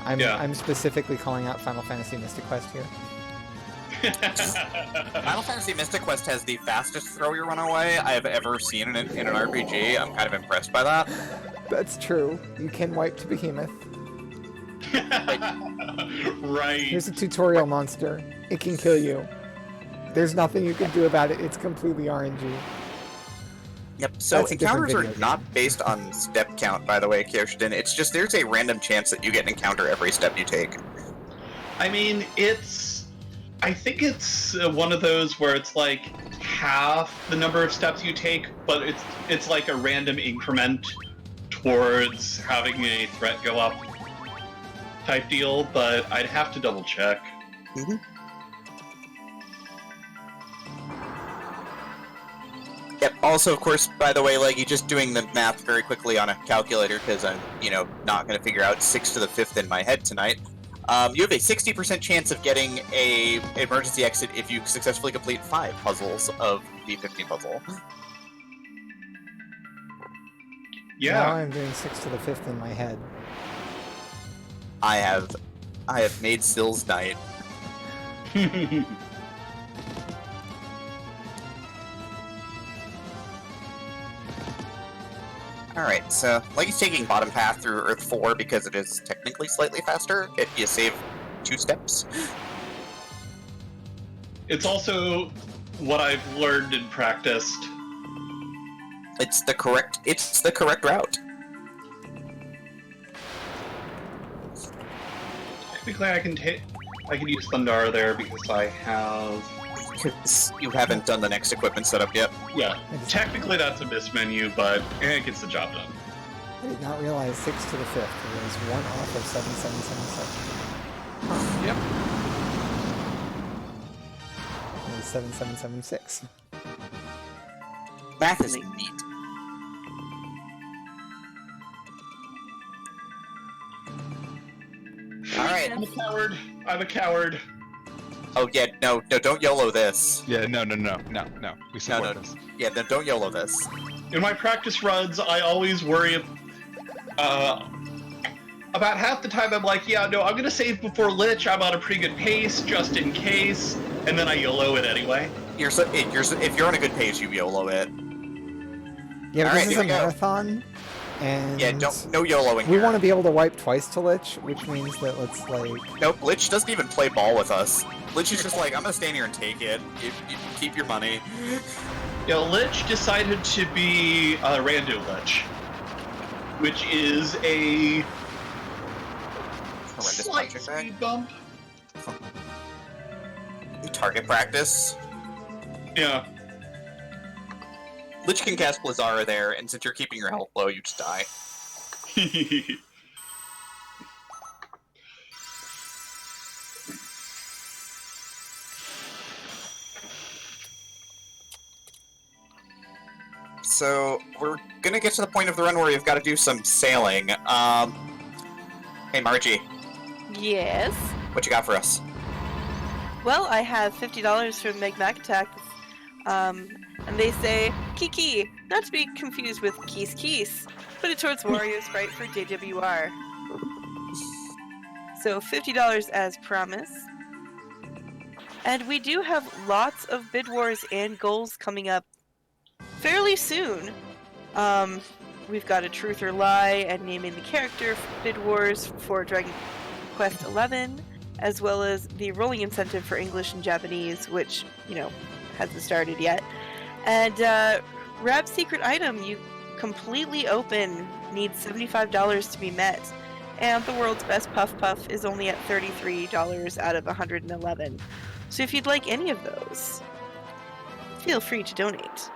I'm specifically calling out Final Fantasy Mystic Quest here. Final Fantasy Mystic Quest has the fastest throw your runaway I have ever seen in an RPG. I'm kind of impressed by that. That's true. You can wipe to Behemoth. Right. Here's a tutorial monster. It can kill you. There's nothing you can do about it. It's completely RNG. Yep, so That's a different encounters are video game. not based on step count, by the way, Kyoshiden. It's just there's a random chance that you get an encounter every step you take. I mean, I think it's one of those where it's like half the number of steps you take, but it's like a random increment towards having a threat go up type deal, but I'd have to double check. Mm-hmm. Yep, also, of course, by the way, Leggy, just doing the math very quickly on a calculator, because I'm, not going to figure out 6 to the 5th in my head tonight. You have a 60% chance of getting a emergency exit if you successfully complete 5 puzzles of the 15 puzzle. Yeah. Now I'm doing 6 to the 5th in my head. I have made Sill's night. Alright, so Leggy's taking bottom path through Earth 4 because it is technically slightly faster. You save 2 steps. It's also what I've learned and practiced. It's the correct route. Technically, I can use Thundara there because I have. Because you haven't done the next equipment setup yet. Yeah, technically that's a miss menu, but it gets the job done. I did not realize 6 to the 5th. It was 1 off of 7777. Yep. It was 7776. Math is neat. Alright. I'm a coward. Oh yeah, no, don't YOLO this. Yeah, no. We support No. this. Yeah, no, don't YOLO this. In my practice runs, I always worry. About half the time, I'm like, yeah, no, I'm gonna save before Lich. I'm on a pretty good pace, just in case, and then I YOLO it anyway. If you're on a good pace, you YOLO it. Yeah, but Alright, this is here a we go. marathon, and Yeah, no YOLOing we here. want to be able to wipe twice to Lich, which means that let's Nope, Lich doesn't even play ball with us. Lich is just like, I'm gonna stand here and take it. You keep your money. You know, Lich decided to be Randu Lich, which is a Horrendous slight punching bag. speed bump. Target practice. Yeah. Lich can cast Blizzara there, and since you're keeping your health low, you just die. So, we're gonna get to the point of the run where we've got to do some sailing. Hey Margie, Yes. what you got for us? Well, I have $50 from Meg Mac Attack. And they say, Kiki, not to be confused with Keese Keese, put it towards Wario Sprite for JWR. So $50 as promised. And we do have lots of bid wars and goals coming up fairly soon. We've got a Truth or Lie and naming the character bid wars for Dragon Quest XI, as well as the rolling incentive for English and Japanese, which, hasn't started yet. And Rab's secret item, you completely open, needs $75 to be met. And the world's best Puff Puff is only at $33 out of $111. So if you'd like any of those, feel free to donate.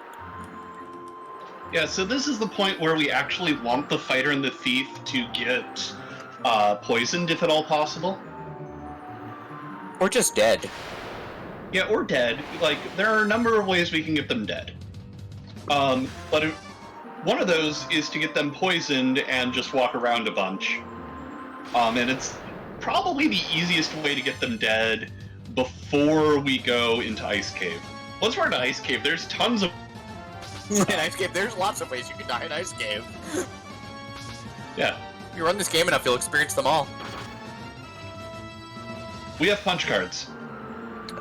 Yeah, so this is the point where we actually want the fighter and the thief to get poisoned, if at all possible. Or just dead. Yeah, or dead. Like, there are a number of ways we can get them dead. But one of those is to get them poisoned and just walk around a bunch. And it's probably the easiest way to get them dead before we go into Ice Cave. Once we're in Ice Cave, there's tons of... In Ice Cave, there's lots of ways you can die in Ice Cave. Yeah. If you run this game enough, you'll experience them all. We have punch cards.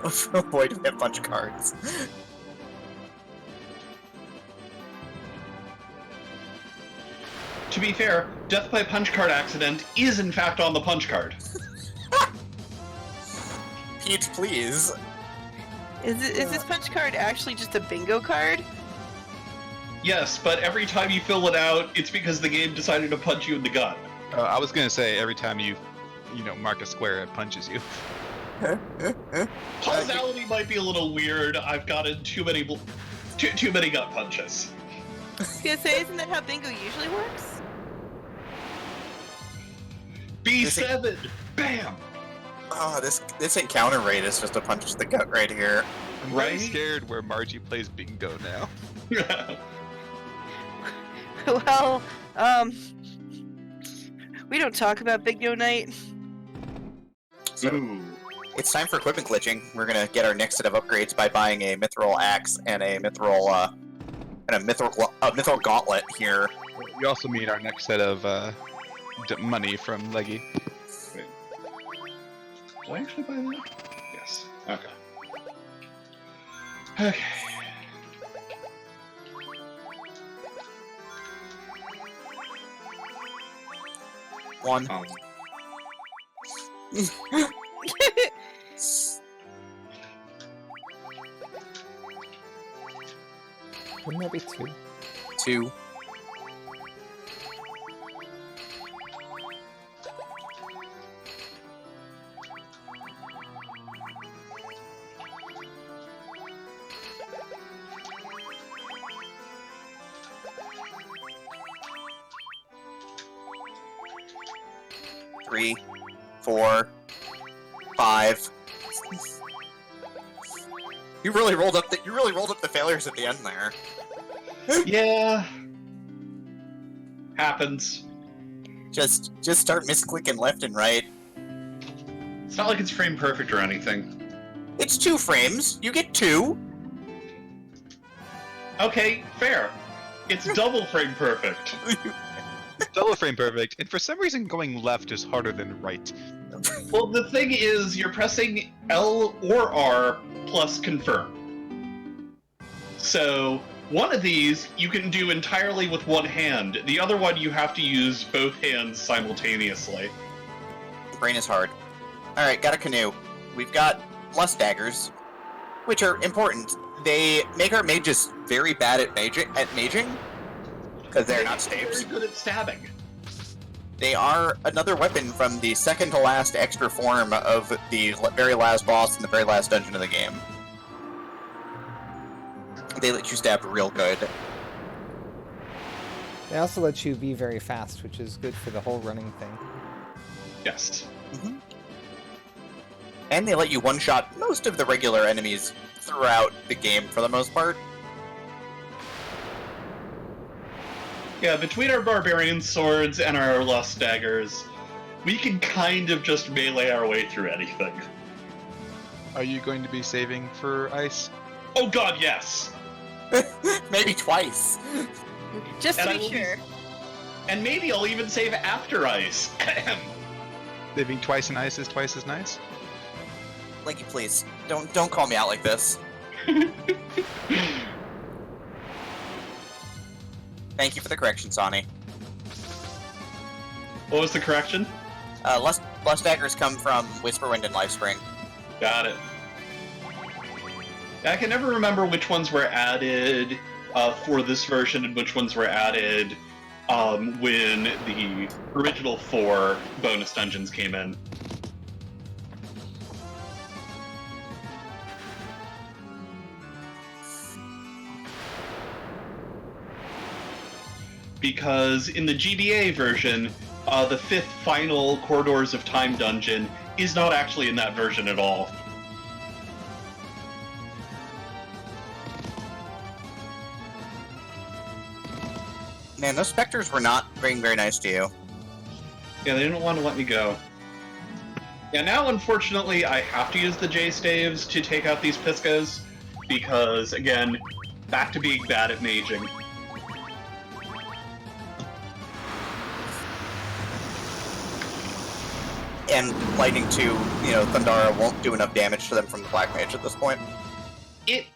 Oh boy, do we have punch cards. To be fair, death by punch card accident is in fact on the punch card. Peach, please. Is this punch card actually just a bingo card? Yes, but every time you fill it out, it's because the game decided to punch you in the gut. I was gonna say every time you mark a square, it punches you. Causality might be a little weird. I've gotten too many gut punches. I was gonna say, isn't that how bingo usually works? B7! Bam! Oh, this encounter rate is just a punch to the gut right here. I'm Right? really scared where Margie plays bingo now. Well, we don't talk about bingo night. So, Ooh. it's time for equipment glitching. We're gonna get our next set of upgrades by buying a mithril axe and a mithril gauntlet here. We also need our next set of money from Leggy. Wait. Did I actually buy that? Yes. Okay. Okay. One. Wouldn't that be 2? 2. Three, 4, 5. You really rolled up the failures at the end there. Yeah. Happens. Just start misclicking left and right. It's not like it's frame perfect or anything. It's 2 frames. You get 2. Okay, fair. It's double frame perfect. Double frame perfect, and for some reason going left is harder than right. Well, the thing is, you're pressing L or R plus confirm. So, one of these you can do entirely with one hand. The other one you have to use both hands simultaneously. Brain is hard. Alright, got a canoe. We've got lust daggers, which are important. They make our mages very bad at maging, because they're not staves. Very good at stabbing. They are another weapon from the second to last extra form of the very last boss in the very last dungeon of the game. They let you stab real good. They also let you be very fast, which is good for the whole running thing. Yes. Mm-hmm. And they let you one-shot most of the regular enemies throughout the game for the most part. Yeah, between our barbarian swords and our lust daggers, we can kind of just melee our way through anything. Are you going to be saving for ice? Oh god, yes! Maybe twice. Just to And I be will be- sure. And maybe I'll even save after ice. Saving twice in ice is twice as nice? Leggy, please. Don't call me out like this. Thank you for the correction, Sonny. What was the correction? Lust daggers come from Whisperwind and Lifespring. Got it. I can never remember which ones were added for this version and which ones were added when the original 4 bonus dungeons came in. Because in the GBA version, the 5th final Corridors of Time dungeon is not actually in that version at all. Man, those specters were not being very nice to you. Yeah, they didn't want to let me go. Yeah, now unfortunately I have to use the J-staves to take out these Piscas, because, again, back to being bad at maging. and Lightning 2, Thundara won't do enough damage to them from the Black Mage at this point. It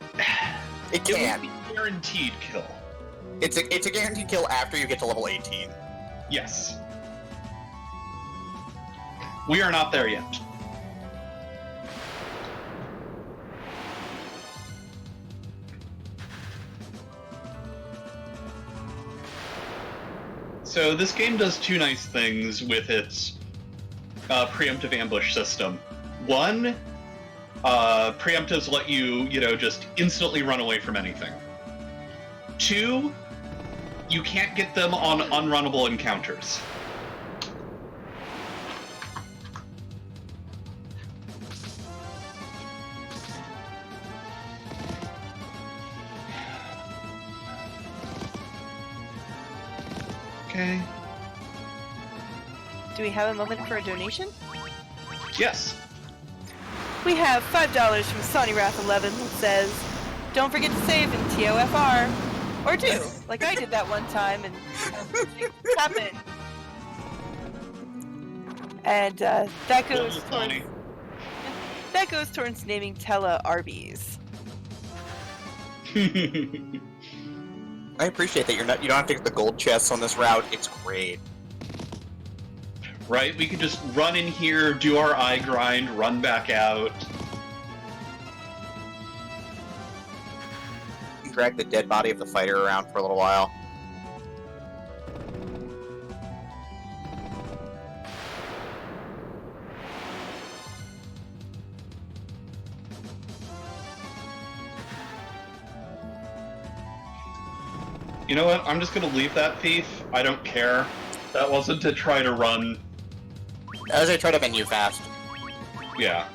can. would be guaranteed kill. It's a guaranteed kill after you get to level 18. Yes. We are not there yet. So this game does two nice things with its preemptive ambush system. One, preemptives let you, just instantly run away from anything. Two, you can't get them on unrunnable encounters. Okay. Do we have a moment for a donation? Yes. We have $5 from Sonny Wrath 11 that says, "Don't forget to save in TOFR." Or do, like I did that one time and things happen. And that goes towards naming Tella Arby's. I appreciate that you don't have to get the gold chests on this route. It's great. Right? We could just run in here, do our eye grind, run back out. Drag the dead body of the fighter around for a little while. You know what? I'm just gonna leave that thief. I don't care. That wasn't to try to run. As I try to menu fast. Yeah.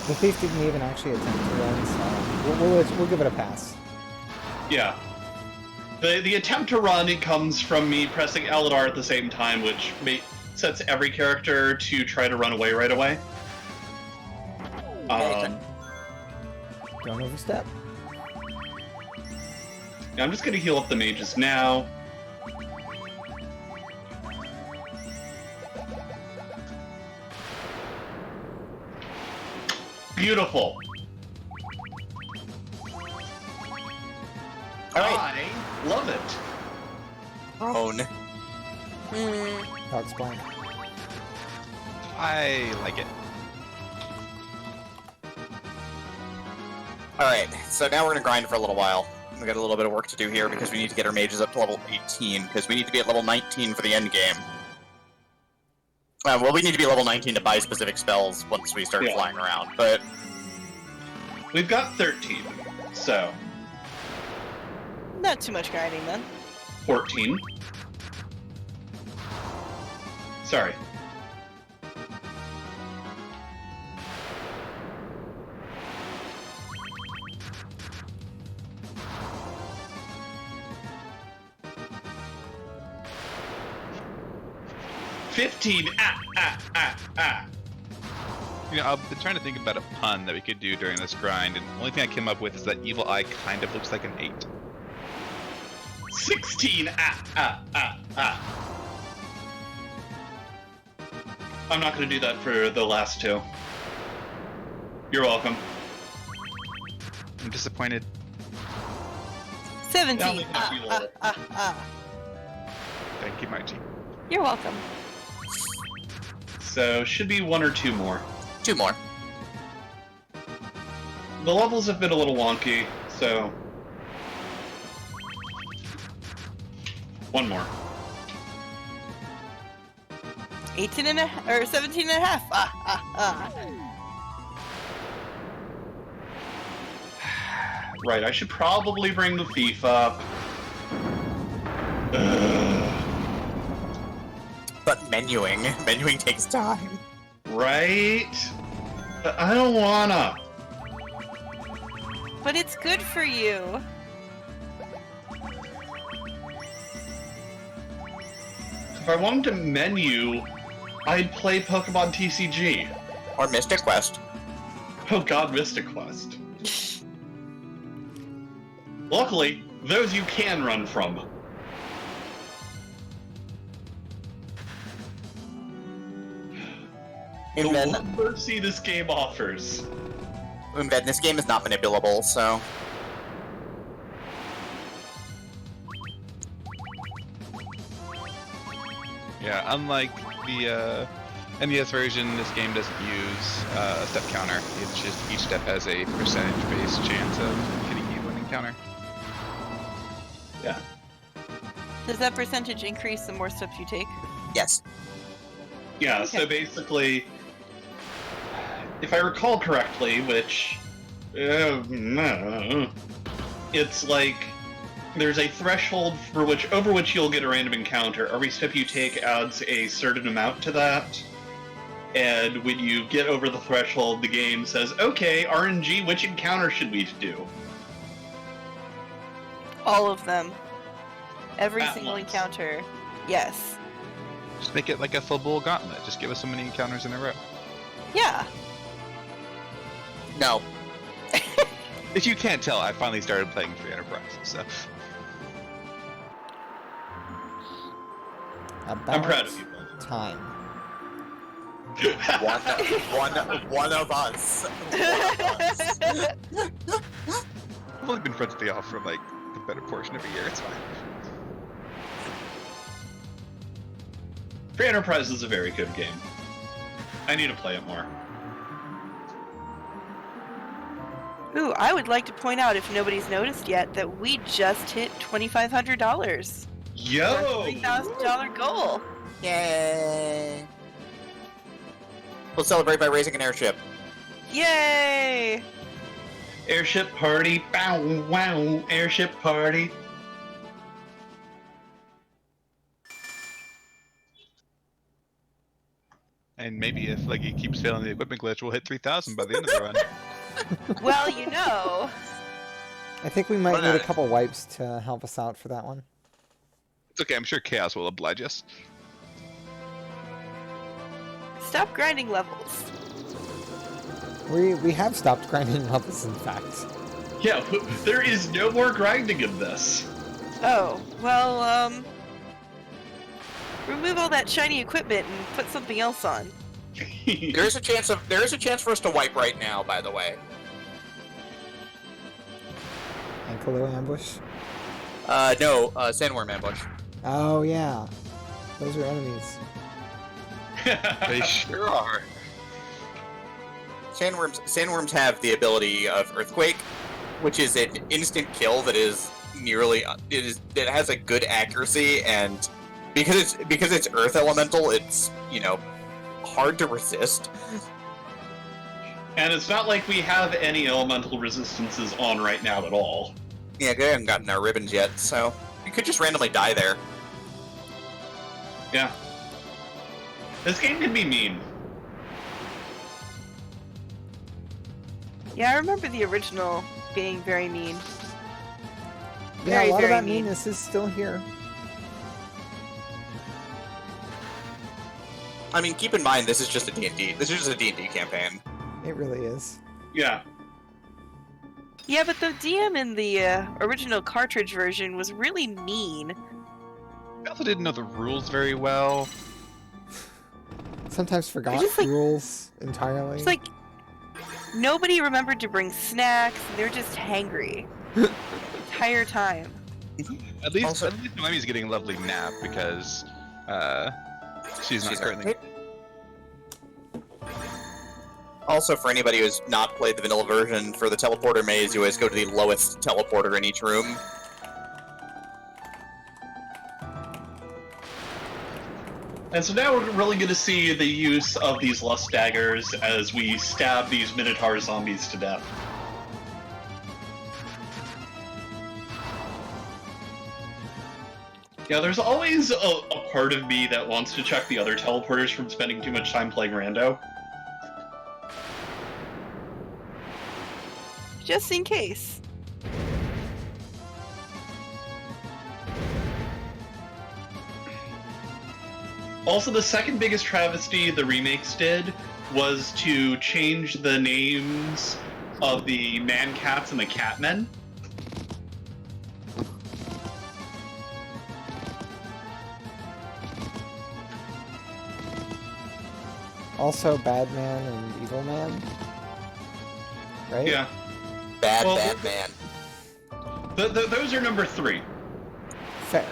The thief didn't even actually attempt to run, so we'll give it a pass. Yeah. The attempt to run, it comes from me pressing L and R at the same time, which sets every character to try to run away right away. Don't overstep. I'm just gonna heal up the mages now. Beautiful. Alright. I love it. Prone. Dog's blank. I like it. Alright, so now we're gonna grind for a little while. We got a little bit of work to do here because we need to get our mages up to level 18, because we need to be at level 19 for the end game. Well, we need to be level 19 to buy specific spells once we start flying around, but... We've got 13, so... Not too much grinding then. 14. Sorry. $15. I've been trying to think about a pun that we could do during this grind, and the only thing I came up with is that Evil Eye kind of looks like an 8. 16. I'm not going to do that for the last two. You're welcome. I'm disappointed. 17. Thank you, Margie. You're welcome. So, should be one or two more. 2 more. The levels have been a little wonky, so... one more. 18 and a or 17 and a half. Right, I should probably bring the thief up. But menuing takes time. Right? But I don't wanna. But it's good for you. If I wanted to menu, I'd play Pokemon TCG. Or Mystic Quest. Oh god, Mystic Quest. Luckily, those you can run from. The And then, one mercy this game offers. this game is not manipulable, so... Yeah, unlike the NES version, this game doesn't use a step counter. It's just each step has a percentage-based chance of hitting you when encounter. Yeah. Does that percentage increase the more steps you take? Yes. Yeah, Okay. so basically, if I recall correctly, which... it's like... There's a threshold over which you'll get a random encounter. Every step you take adds a certain amount to that. And when you get over the threshold, the game says, okay, RNG, which encounter should we do? All of them. Every At single once. encounter. Yes. Just make it like a full bull gauntlet. Just give us so many encounters in a row. Yeah. No. If you can't tell, I finally started playing Free Enterprise, so... About I'm proud of you. time. One of us. I've only been friends with y'all for like the better portion of a year, it's fine. Free Enterprise is a very good game. I need to play it more. Ooh, I would like to point out, if nobody's noticed yet, that we just hit $2,500. Yo! Our $3,000 goal. Yay! We'll celebrate by raising an airship. Yay! Airship party, bow wow, airship party. And maybe if Leggy keeps failing the equipment glitch, we'll hit 3,000 by the end of the run. Well, you know. I think we might need a couple wipes to help us out for that one. It's okay, I'm sure Chaos will oblige us. Stop grinding levels. We have stopped grinding levels, in fact. Yeah, there is no more grinding in this. Oh, well, remove all that shiny equipment and put something else on. There is a chance for us to wipe right now, by the way. Ankyloo ambush. No, sandworm ambush. Oh yeah, those are enemies. They sure are. Sandworms have the ability of Earthquake, which is an instant kill that is it has a good accuracy, and because it's Earth Elemental, it's hard to resist. And it's not like we have any elemental resistances on right now at all. Yeah, they haven't gotten our ribbons yet, so we could just randomly die there. Yeah. This game can be mean. Yeah, I remember the original being very mean. Yeah, Very, a lot of very that mean. meanness is still here. I mean, keep in mind, this is just a D&D. This is just a D&D campaign. It really is. Yeah. Yeah, but the DM in the original cartridge version was really mean. I also didn't know the rules very well. Sometimes forgot just, like- rules entirely. It's like nobody remembered to bring snacks, and they're just hangry the entire time. At least Also- Noemi's getting a lovely nap because she's not currently. Also, for anybody who's not played the vanilla version, for the teleporter maze, you always go to the lowest teleporter in each room. And so now we're really going to see the use of these lust daggers as we stab these Minotaur zombies to death. Yeah, there's always a part of me that wants to check the other teleporters from spending too much time playing rando. Just in case. Also, the second biggest travesty the remakes did was to change the names of the man-cats and the catmen. also Bad Man and Evil Man. Right? Yeah. Bad Well, man. Those are number 3. Fair.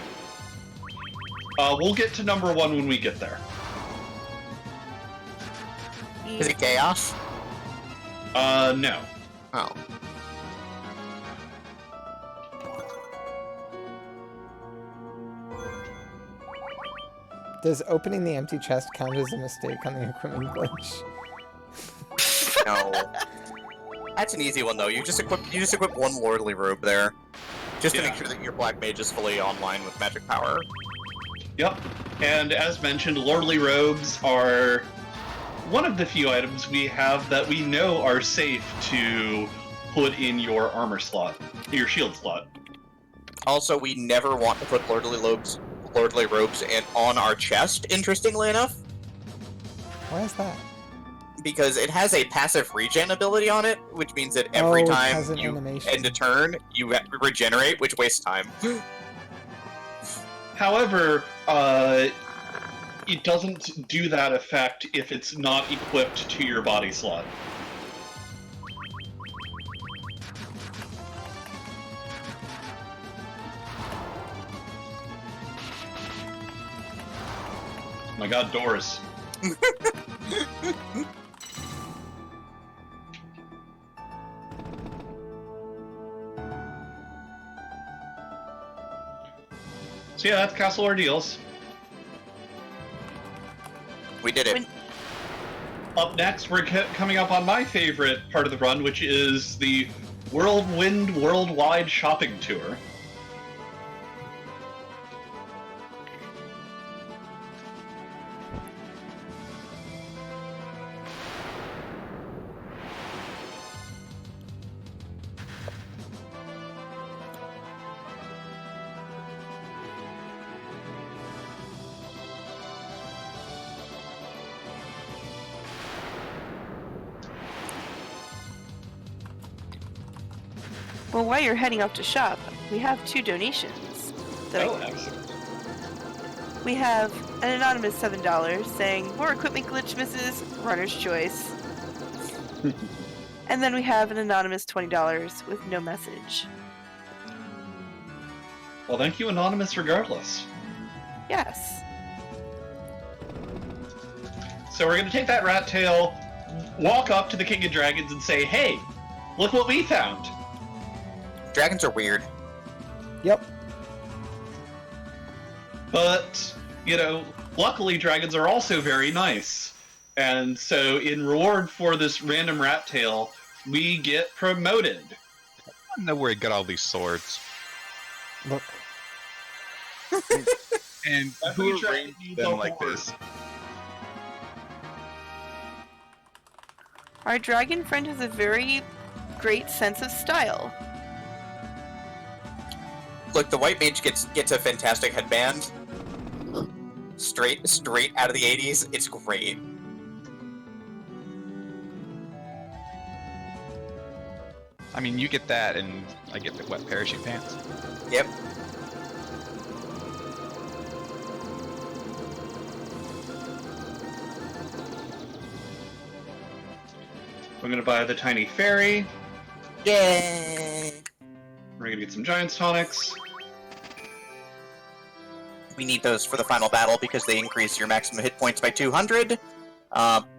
We'll get to number 1 when we get there. Is it Chaos? No. Oh. Does opening the empty chest count as a mistake on the equipment glitch? No. That's an easy one though. You just equip one lordly robe there. Just to Yeah. make sure that your black mage is fully online with magic power. Yep. And as mentioned, lordly robes are one of the few items we have that we know are safe to put in your armor slot, your shield slot. Also, we never want to put lordly robes on our chest, interestingly enough, Why is that? because it has a passive regen ability on it, which means that every Oh, it time has an you animation. end a turn, you regenerate, which wastes time. However, it doesn't do that effect if it's not equipped to your body slot. My god, doors. So yeah, that's Castle Ordeals. We did it. When- Up next, we're coming up on my favorite part of the run, which is the Whirlwind Worldwide Shopping Tour. Well, while you're heading up to shop, we have 2 donations. Excellent. We have an anonymous $7 saying, more equipment glitch misses, runner's choice. And then we have an anonymous $20 with no message. Well, thank you, Anonymous, regardless. Yes. So we're going to take that rat tail, walk up to the King of Dragons and say, hey, look what we found. Dragons are weird. Yep. But, you know, luckily dragons are also very nice. And so in reward for this random rat tail, we get promoted. I don't know where he got all these swords. Look. And Every who dragon arranged needs them a like horde. this? Our dragon friend has a very great sense of style. Look, the white mage gets a fantastic headband. Straight out of the 80s. It's great. I mean, you get that, and I get the wet parachute pants. Yep. We're going to buy the tiny fairy. Yay! We're going to get some giant's tonics. We need those for the final battle because they increase your maximum hit points by 200.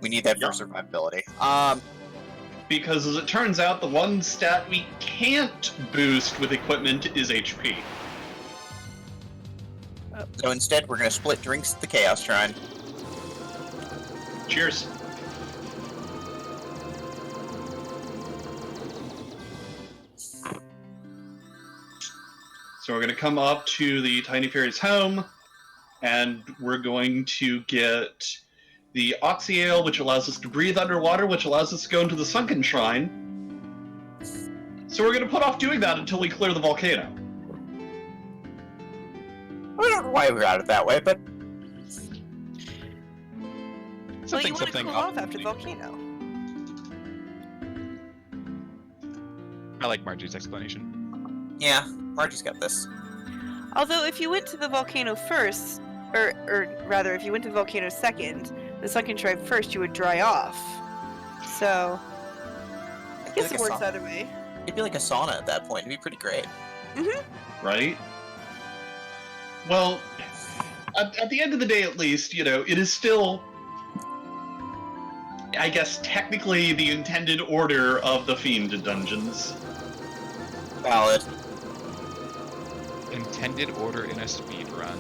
We need that for Yep. survivability. Because as it turns out, the one stat we can't boost with equipment is HP. So instead, we're going to split drinks at the Chaos Shrine. Cheers. So we're going to come up to the Tiny Fairy's home, and we're going to get the Oxy Ale, which allows us to breathe underwater, which allows us to go into the Sunken Shrine. So we're going to put off doing that until we clear the volcano. I don't know why we got it that way, but Well, you want to Something cool off after the volcano. I like Margie's explanation. yeah, Margie's got this. Although, if you went to the volcano first, or rather, if you went to the volcano second, the sunken tribe first, you would dry off. So, I It'd be guess like it a works sauna. either way. It'd be like a sauna at that point. It'd be pretty great. Right? Well, at the end of the day, at least, you know, it is still, I guess, technically the intended order of the Fiend dungeons. Valid. Intended order in a speed run.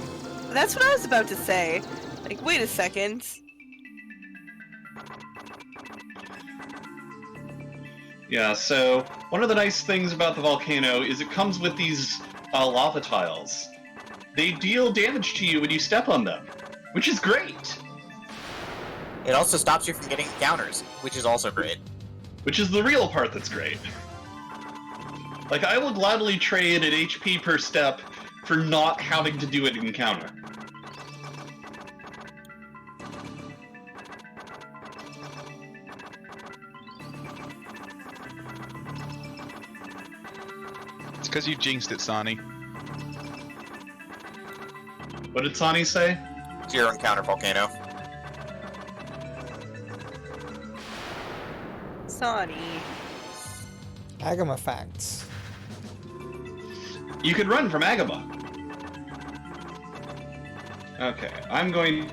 That's what I was about to say. Like, wait a second. Yeah, so one of the nice things about the volcano is it comes with these lava tiles. They deal damage to you when you step on them, which is great. It also stops you from getting encounters, which is also great. Which is the real part that's great. Like, I will gladly trade an HP per step for not having to do an encounter. It's because you jinxed it, Sonny. What did Sonny say? Zero encounter volcano. Sonny. Agama facts. You could run from Agama. Okay, I'm going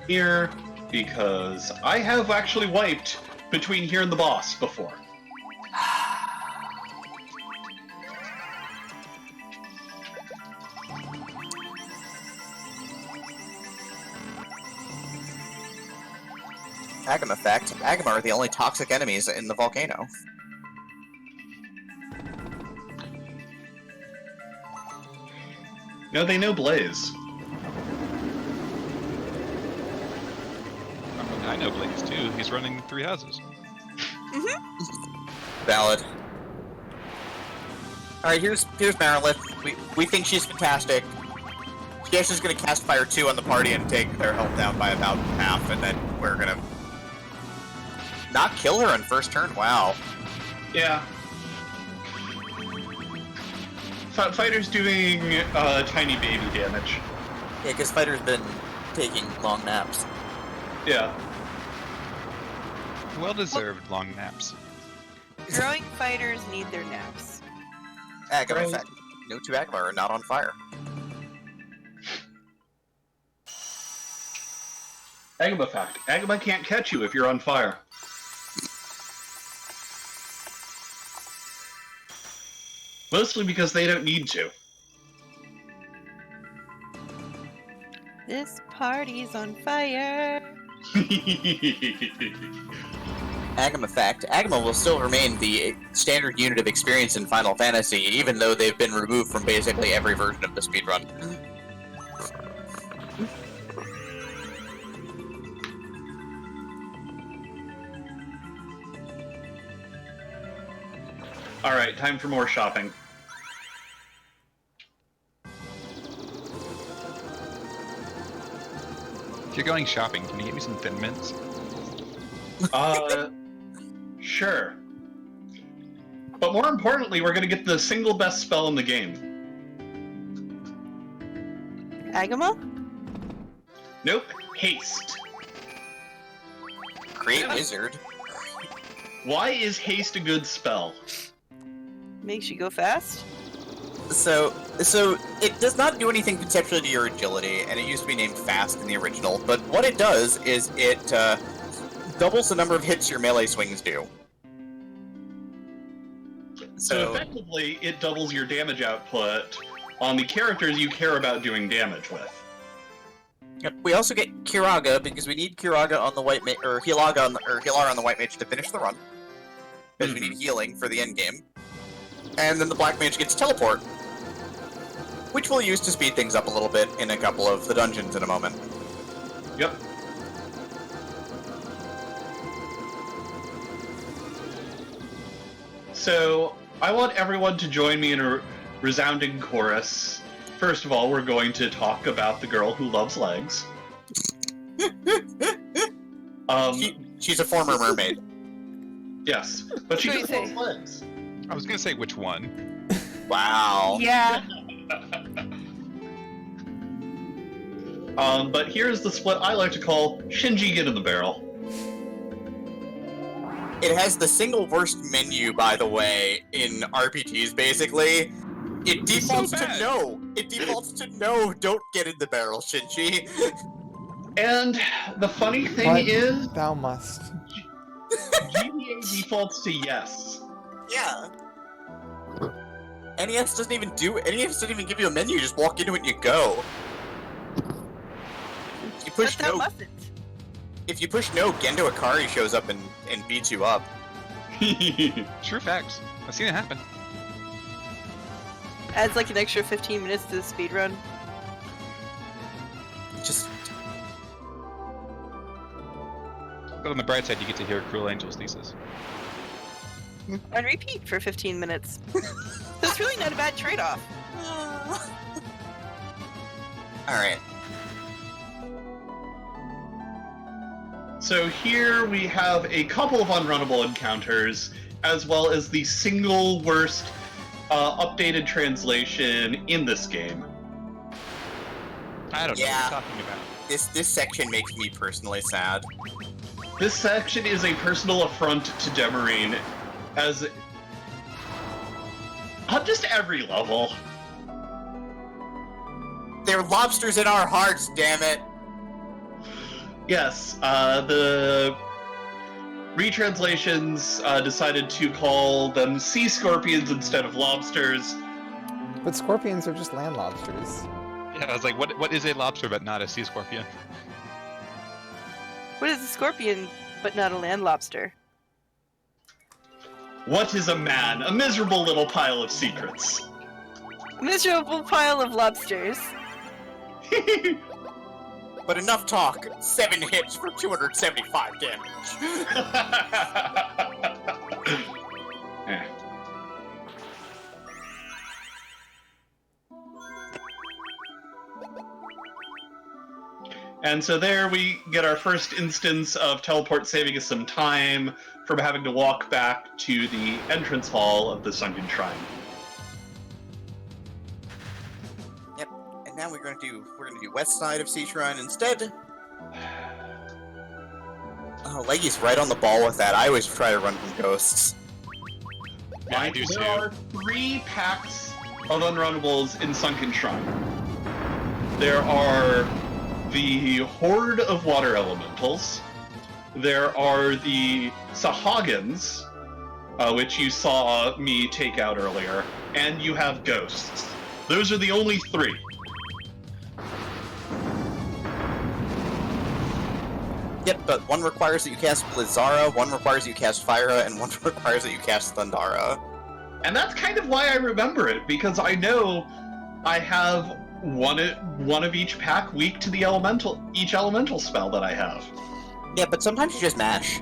here because I have actually wiped between here and the boss before. Agama fact. Agama are the only toxic enemies in the volcano. No, they know Blaze. I mean, I know Blaze too. He's running 3 houses. Valid. Alright, here's Marilyn. We think she's fantastic. She's just gonna cast Fire 2 on the party and take their health down by about half, and then we're gonna not kill her on first turn. Wow. Yeah. Fighter's doing tiny baby damage. Yeah, because Fighter's been taking long naps. Yeah. Well-deserved long naps. Growing fighters need their naps. Agama Right. fact. No two Agama are not on fire. Agama fact. Agama can't catch you if you're on fire. Mostly because they don't need to. This party's on fire. Agama fact. Agama will still remain the standard unit of experience in Final Fantasy, even though they've been removed from basically every version of the speedrun. Alright, time for more shopping. If you're going shopping, can you get me some Thin Mints? Sure. But more importantly, we're gonna get the single best spell in the game. Agama? Nope. Haste. Create Wizard. Why is haste a good spell? Makes you go fast? So it does not do anything conceptually to your agility, and it used to be named Fast in the original, but what it does is it doubles the number of hits your melee swings do. So effectively, it doubles your damage output on the characters you care about doing damage with. Yep. We also get Kiraga because we need Kiraga on the white mage, or Hilaga on the, or Hilara on the white mage to finish the run. Because we need healing for the end game. And then the black mage gets teleport, which we'll use to speed things up a little bit in a couple of the dungeons in a moment. Yep. So, I want everyone to join me in a resounding chorus. First of all, we're going to talk about the girl who loves legs. She's a former mermaid. Yes, but she What do just you loves say? legs. I was gonna say which one. Wow. Yeah. But here's the split I like to call Shinji Get in the Barrel. It has the single worst menu, by the way, in RPGs, basically. It defaults to bad. no. It defaults to no, don't get in the barrel, Shinji. And the funny thing But is, thou must. GBA defaults to yes. Yeah. NES doesn't even give you a menu, you just walk into it and you go. You push But thou no. mustn't. If you push no, Gendo Akari shows up and beats you up. True facts. I've seen it happen. Adds like an extra 15 minutes to the speedrun. Just But on the bright side, you get to hear Cruel Angel's thesis. On repeat for 15 minutes. That's really not a bad trade-off. alright. So here we have a couple of unrunnable encounters, as well as the single worst updated translation in this game. I don't know Yeah. what you're talking about. This section makes me personally sad. This section is a personal affront to Demarine, as on just every level. They're lobsters in our hearts, damn it. Yes, the retranslations decided to call them sea scorpions instead of lobsters. But scorpions are just land lobsters. Yeah, I was like, what is a lobster but not a sea scorpion? What is a scorpion, but not a land lobster? What is a man? A miserable little pile of secrets. Miserable pile of lobsters. But enough talk. 7 hits for 275 damage. Eh. And so there we get our first instance of teleport saving us some time from having to walk back to the entrance hall of the Sunken Shrine. Yep. And now we're gonna do west side of Sea Shrine instead. Oh, Leggy's right on the ball with that. I always try to run from ghosts. Yeah, I do There too. are 3 packs of unrunnables in Sunken Shrine. There are the Horde of Water Elementals. There are the Sahagins, which you saw me take out earlier, and you have Ghosts. Those are the only 3. Yep, but one requires that you cast Blizzara, one requires that you cast Fyra, and one requires that you cast Thundara. And that's kind of why I remember it, because I know I have one of each pack weak to the each elemental spell that I have. Yeah, but sometimes you just mash.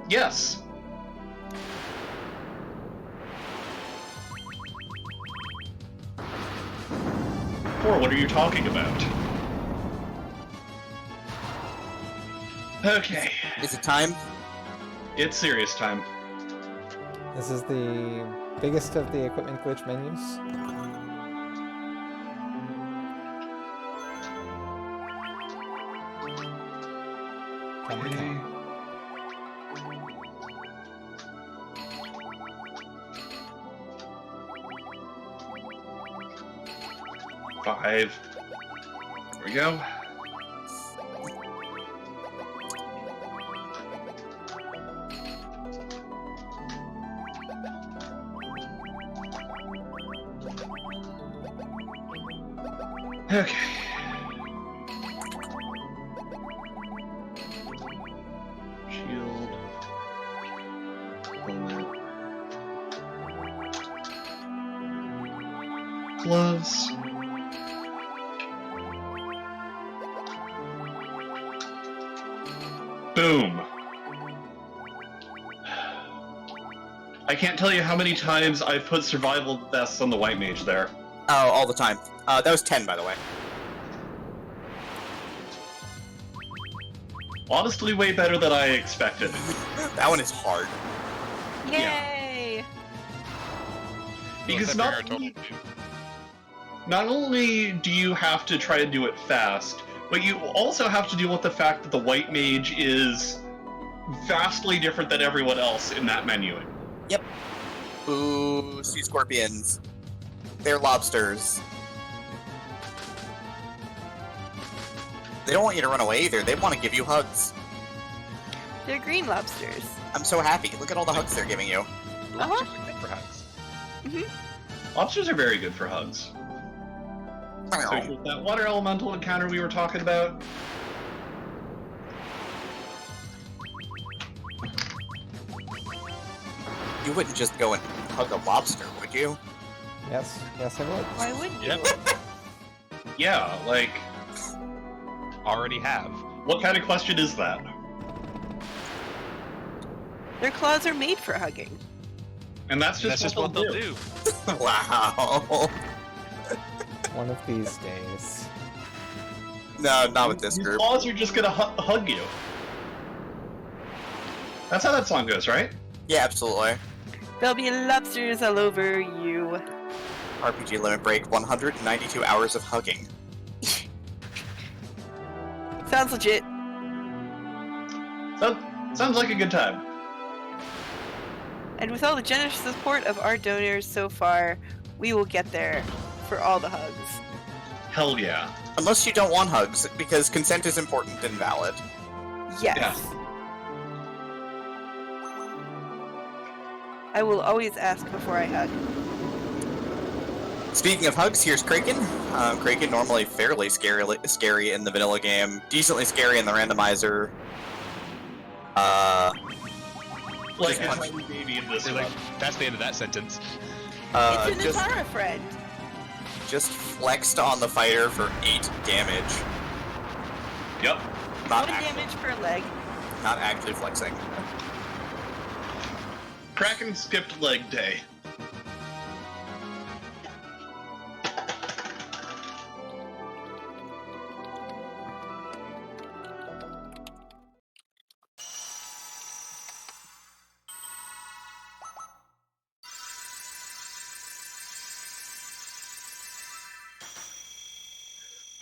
Yes. What are you talking about? Okay, Is it time? it's serious time. This is the biggest of the equipment glitch menus. Okay. 5. There we go. Okay. Shield. Helmet. Gloves. Boom. I can't tell you how many times I've put survival vests on the white mage there. Oh, all the time. That was 10, by the way. Honestly, way better than I expected. That one is hard. Yay! Because Well, not that'd bring our only, total to- not only do you have to try to do it fast, but you also have to deal with the fact that the white mage is vastly different than everyone else in that menu. Ooh, sea scorpions. They're lobsters. They don't want you to run away either. They want to give you hugs. They're green lobsters. I'm so happy. Look at all the hugs they're giving you. Lobsters are good for hugs. Lobsters are very good for hugs. So that water elemental encounter we were talking about. You wouldn't just go and hug a lobster, would you? Yes, yes, I would. Why wouldn't you? Yep. Yeah, like, Already have. what kind of question is that? Their claws are made for hugging. And that's just, That's just what they'll do. Wow. One of these days. No, not with this These group. claws are just gonna hug you. That's how that song goes, right? Yeah, absolutely. There'll be lobsters all over you. RPG limit break, 192 hours of hugging. Sounds legit. Sounds like a good time. And with all the generous support of our donors so far, we will get there for all the hugs. Hell yeah. Unless you don't want hugs, because consent is important and valid. Yes. Yeah. I will always ask before I hug. Speaking of hugs, here's Kraken. Kraken normally fairly scary in the vanilla game, decently scary in the randomizer. Like a Just tiny baby in this They're one. like, that's the end of that sentence. It's an just, Atara friend. just flexed on the fighter for 8 damage. Yep. Not 1 actually, damage per leg. not actually flexing. Kraken skipped leg day.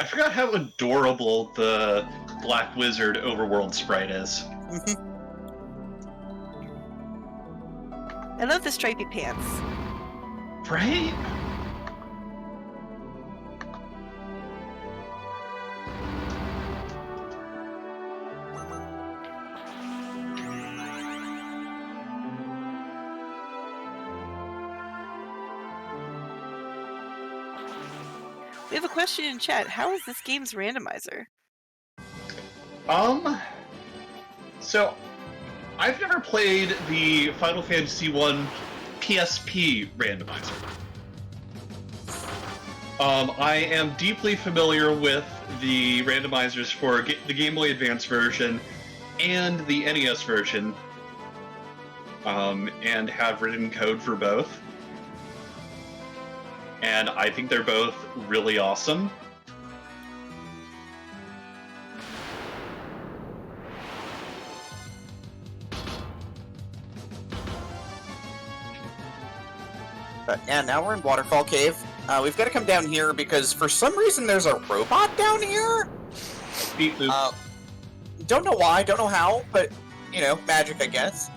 I forgot how adorable the Black Wizard overworld sprite is. I love the stripy pants. Right? We have a question in chat. How is this game's randomizer? So I've never played the Final Fantasy 1 PSP randomizer. I am deeply familiar with the randomizers for the Game Boy Advance version and the NES version, and have written code for both. And I think they're both really awesome. But yeah, now we're in Waterfall Cave. We've got to come down here because for some reason there's a robot down here. Beep boop. Don't know why, don't know how, but you know, magic, I guess.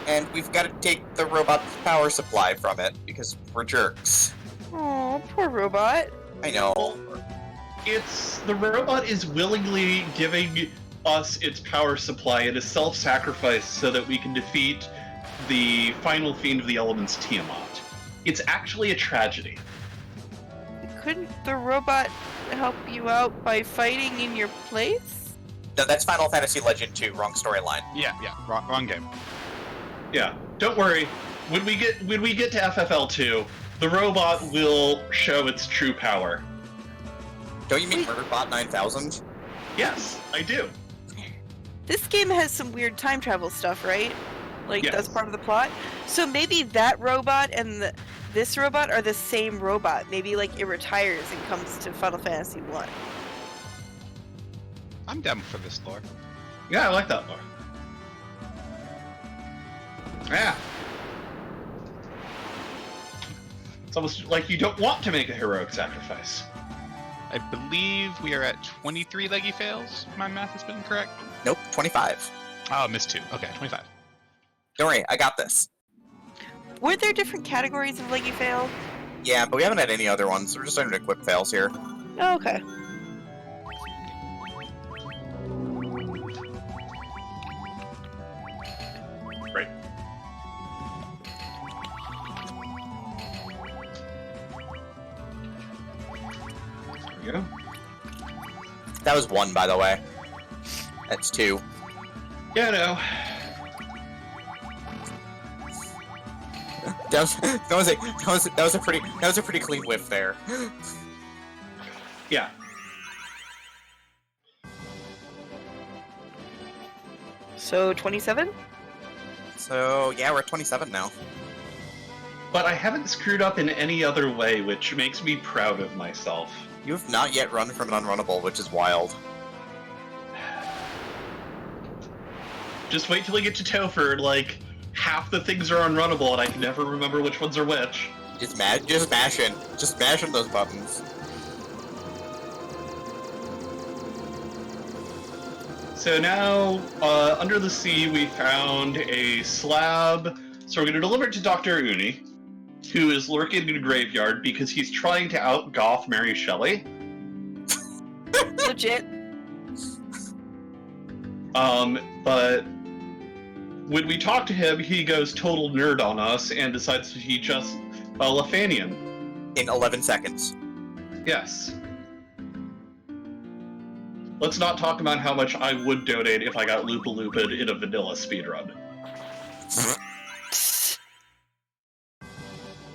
And we've got to take the robot's power supply from it because we're jerks. Oh, poor robot. I know. The robot is willingly giving us its power supply and a self-sacrifice so that we can defeat the final fiend of the elements, Tiamat. It's actually a tragedy. Couldn't the robot help you out by fighting in your place? No, that's Final Fantasy Legend 2, wrong storyline. Yeah, wrong game. Yeah, don't worry. When we get to FFL2, the robot will show its true power. Don't you mean Wait. Murderbot 9000? Yes, I do. This game has some weird time travel stuff, right? Like, Yes. that's part of the plot? So maybe that robot and this robot are the same robot. Maybe, like, it retires and comes to Final Fantasy 1. I'm down for this lore. Yeah, I like that lore. Yeah. It's almost like you don't want to make a heroic sacrifice. I believe we are at 23 leggy fails. My math has been correct. Nope, 25. Oh, missed 2. Okay, 25. Don't worry, I got this. Were there different categories of leggy fail? Yeah, but we haven't had any other ones. We're just starting to equip fails here. Oh, okay. Right. There we go. That was 1, by the way. That's 2. Yeah, I know. That was a pretty clean whiff there. Yeah. So 27? So yeah, we're at 27 now. But I haven't screwed up in any other way, which makes me proud of myself. You have not yet run from an unrunnable, which is wild. Just wait till we get to Topher, like, half the things are unrunnable and I can never remember which ones are which. Just mashing those buttons. So now, under the sea, we found a slab. So we're going to deliver it to Dr. Uni, who is lurking in a graveyard because he's trying to out-goth Mary Shelley. Legit. But when we talk to him, he goes total nerd on us and decides to teach us Lefanian. In 11 seconds. Yes. Let's not talk about how much I would donate if I got Loopalooped in a vanilla speedrun.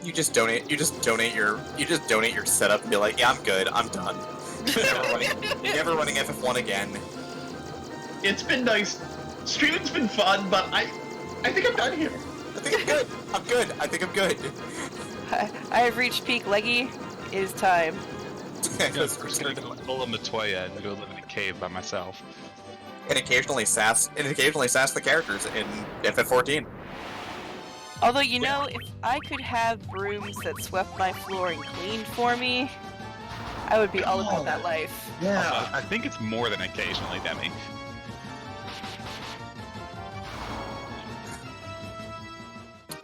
You just donate your setup and be like, yeah, I'm good, I'm done. never running FF1 again. It's been nice. Streaming's been fun, but I think I'm done here. I think I'm good. I think I'm good. I have reached peak leggy. It is time. I'm just gonna go pull a Matoya and go live in a cave by myself. And occasionally sass the characters in FF14. Although, you know, if I could have brooms that swept my floor and cleaned for me, I would be all about that life. Yeah. I think it's more than occasionally, Demi.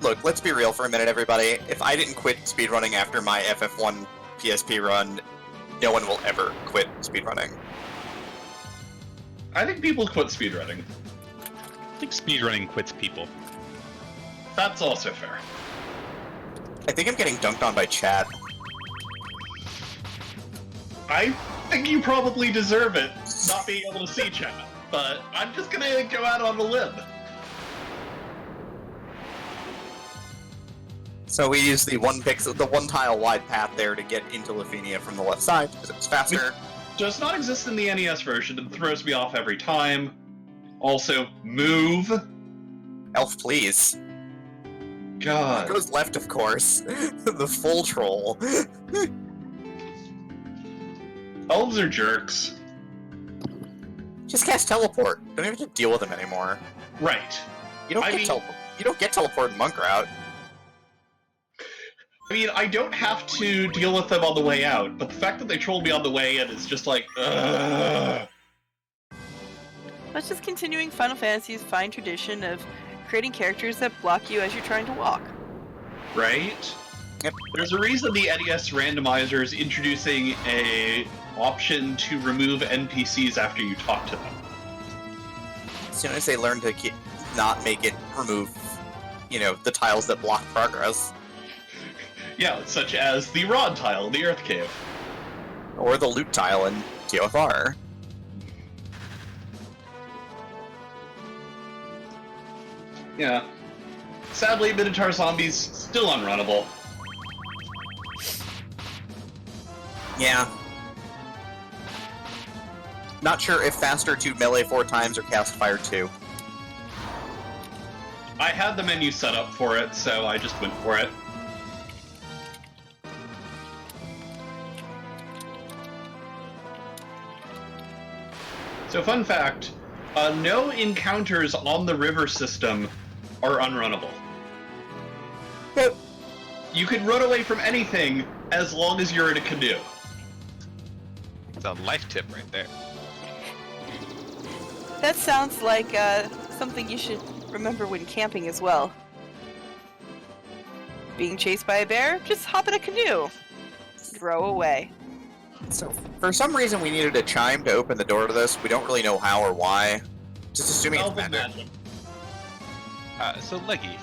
Look, let's be real for a minute, everybody. If I didn't quit speedrunning after my FF1 PSP run, no one will ever quit speedrunning. I think people quit speedrunning. I think speedrunning quits people. That's also fair. I think I'm getting dunked on by chat. I think you probably deserve it, not being able to see chat. But I'm just gonna go out on a limb. So we use the one tile wide path there to get into Lefania from the left side because it's faster. Does not exist in the NES version and throws me off every time. Also, move. Elf, please. God. Goes left, of course. The full troll. Elves are jerks. Just cast teleport. Don't even have to deal with them anymore. Right. You don't get teleport in Monk Route. I mean, I don't have to deal with them on the way out, but the fact that they trolled me on the way in is just like, ugh. That's just continuing Final Fantasy's fine tradition of creating characters that block you as you're trying to walk. Right? Yep. There's a reason the NES randomizer is introducing a option to remove NPCs after you talk to them. As soon as they learn to not make it remove, the tiles that block progress. Yeah, such as the Rod tile in the Earth Cave. Or the loot tile in TOFR. Yeah. Sadly, Minotaur Zombies still unrunnable. Yeah. Not sure if faster to melee 4 times or cast fire 2. I had the menu set up for it, so I just went for it. So fun fact, no encounters on the river system are unrunnable. Yep. You can run away from anything as long as you're in a canoe. It's a life tip right there. That sounds like something you should remember when camping as well. Being chased by a bear? Just hop in a canoe. Row away. So, for some reason, we needed a chime to open the door to this. We don't really know how or why. Just assuming it's Elven magic. So Leggy,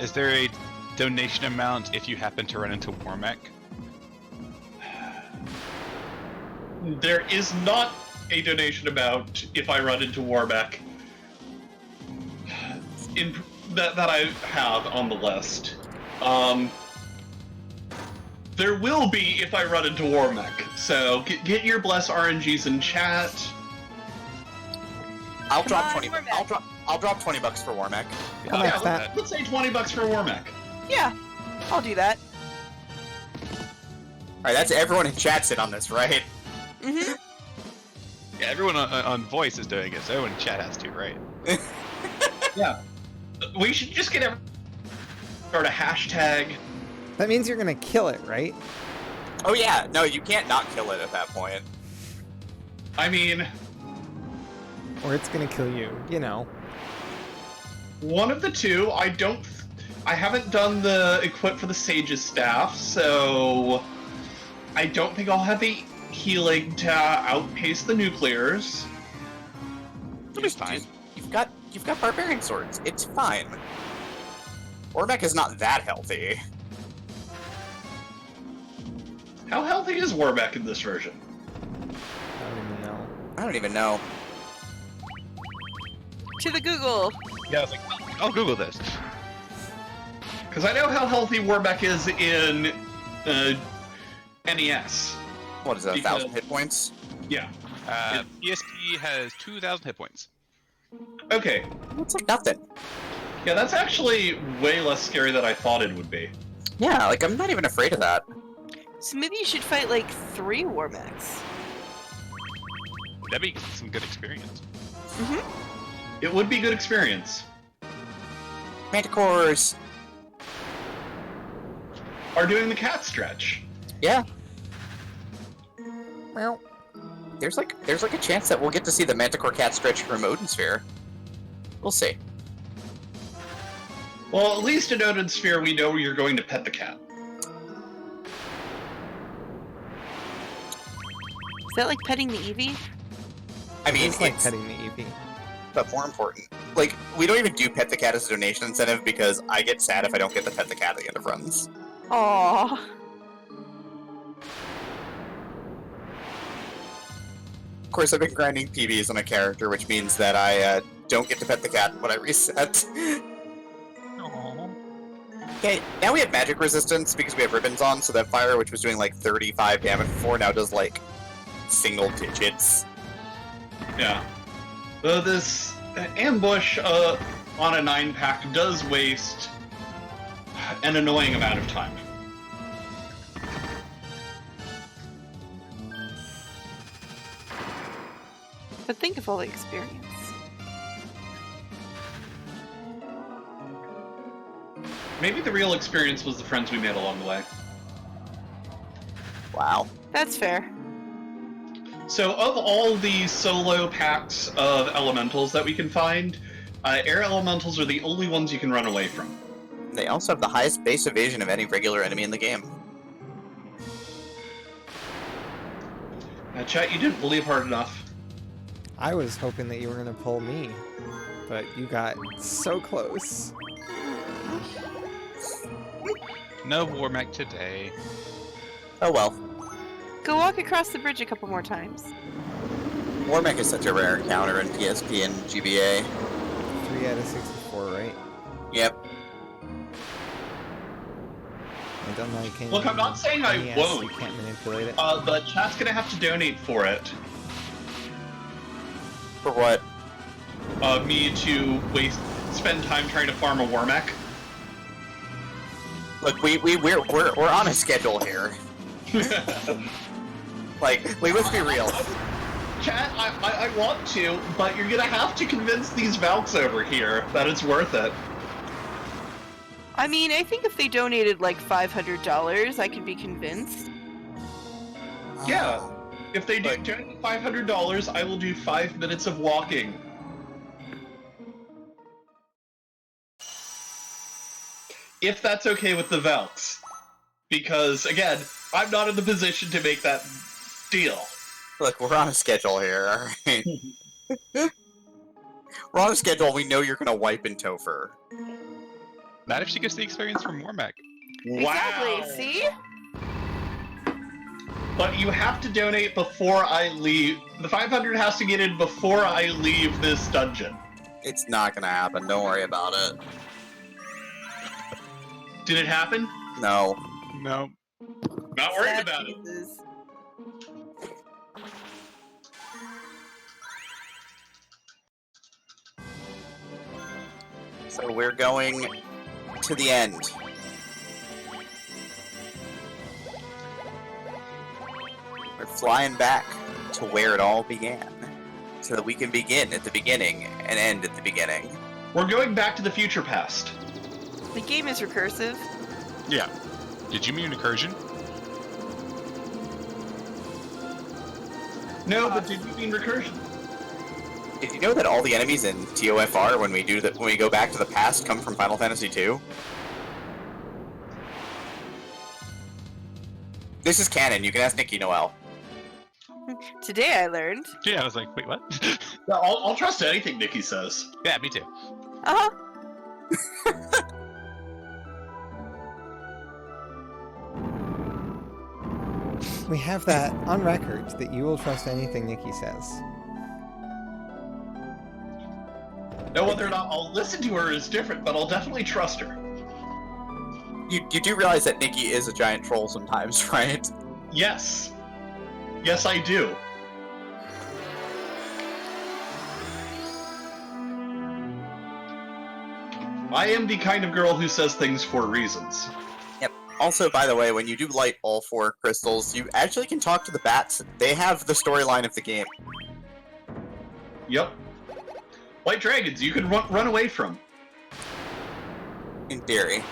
is there a donation amount if you happen to run into Warmack? There is not a donation amount if I run into Warbeck that I have on the list. There will be if I run into Warbeck. So get your bless RNGs in chat. I'll Come drop on, 20. Warmack. I'll drop $20 for Warmack. How much that? Let's say $20 for Warbeck. Yeah, I'll do that. Alright, that's everyone in chat's in on this, right? Mm-hmm. Yeah, everyone on voice is doing it, so everyone in chat has to, right? Yeah. We should just get start a hashtag. That means you're gonna kill it, right? Oh yeah, no, you can't not kill it at that point. I mean, Or it's gonna kill you, you know. one of the two. I haven't done the equip for the Sage's staff, so I don't think I'll have the healing to outpace the nuclears. It's fine. You've got barbarian swords. It's fine. Warmack is not that healthy. How healthy is Warbeck in this version? I don't even know. I don't even know. To the Google. Yeah, I was like, I'll Google this. Because I know how healthy Warbeck is in NES. What is that, Because- 1,000 hit points? Yeah. PSP has 2,000 hit points. Okay. That's like nothing. Yeah, that's actually way less scary than I thought it would be. Yeah, like I'm not even afraid of that. So maybe you should fight like 3 Warmacks. That'd be some good experience. It would be good experience. Manticores! Are doing the cat stretch. Yeah, Well, there's like a chance that we'll get to see the Manticore cat stretch from Odin Sphere. We'll see. Well, at least in Odin Sphere, we know you're going to pet the cat. Is that like petting the Eevee? I mean, it's like it's- petting the Eevee. but more important, like, we don't even do Pet the Cat as a donation incentive because I get sad if I don't get to pet the cat at the end of runs. Aww. Of course, I've been grinding PBs on a character, which means that I don't get to pet the cat when I reset. Okay, now we have magic resistance because we have ribbons on, so that fire, which was doing like 35 damage before, now does like single digits. Yeah. This ambush on a 9-pack does waste an annoying amount of time. But think of all the experience. Maybe the real experience was the friends we made along the way. Wow. That's fair. So, of all the solo packs of elementals that we can find, air elementals are the only ones you can run away from. They also have the highest base evasion of any regular enemy in the game. Chat, you didn't believe hard enough. I was hoping that you were gonna pull me, but you got so close. No Warmack today. Oh well. Go walk across the bridge a couple more times. Warmech is such a rare encounter in PSP and GBA. 3 out of 64, right? Yep. I don't know. You can't. Look, I'm not saying I NES, won't. You can't manipulate it. But chat's gonna have to donate for it. For what? Me to spend time trying to farm a Warmech. Look, we're on a schedule here. Like, let's be real. Chat, I want to, but you're gonna have to convince these Valks over here that it's worth it. I mean, I think if they donated like $500, I could be convinced. Yeah. If they do donate $500, I will do 5 minutes of walking. If that's okay with the Velks. Because, again, I'm not in the position to make that deal. Look, we're on a schedule here, alright? We're on a schedule, we know you're gonna wipe in Topher. Not if she gets the experience from Warmech. Exactly, Wow. see? But you have to donate before I leave. The 500 has to get in before I leave this dungeon. It's not gonna happen, don't worry about it. Did it happen? No. No. Not worried Sad about it. Jesus. So we're going to the end. We're flying back to where it all began. So that we can begin at the beginning and end at the beginning. We're going back to the future past. The game is recursive. Yeah. Did you mean incursion? No, but did you mean recursion? Did you know that all the enemies in TOFR when we go back to the past come from Final Fantasy II? This is canon. You can ask Nikki Noel. Today I learned. Yeah, I was like, wait, what? Yeah, I'll trust anything Nikki says. Yeah, me too. Uh-huh. We have that on record that you will trust anything Nikki says. Now, whether or not I'll listen to her is different, but I'll definitely trust her. You do realize that Nikki is a giant troll sometimes, right? Yes. Yes, I do. I am the kind of girl who says things for reasons. Yep. Also, by the way, when you do light all 4 crystals, you actually can talk to the bats. They have the storyline of the game. Yep. White dragons, you can run away from. In theory.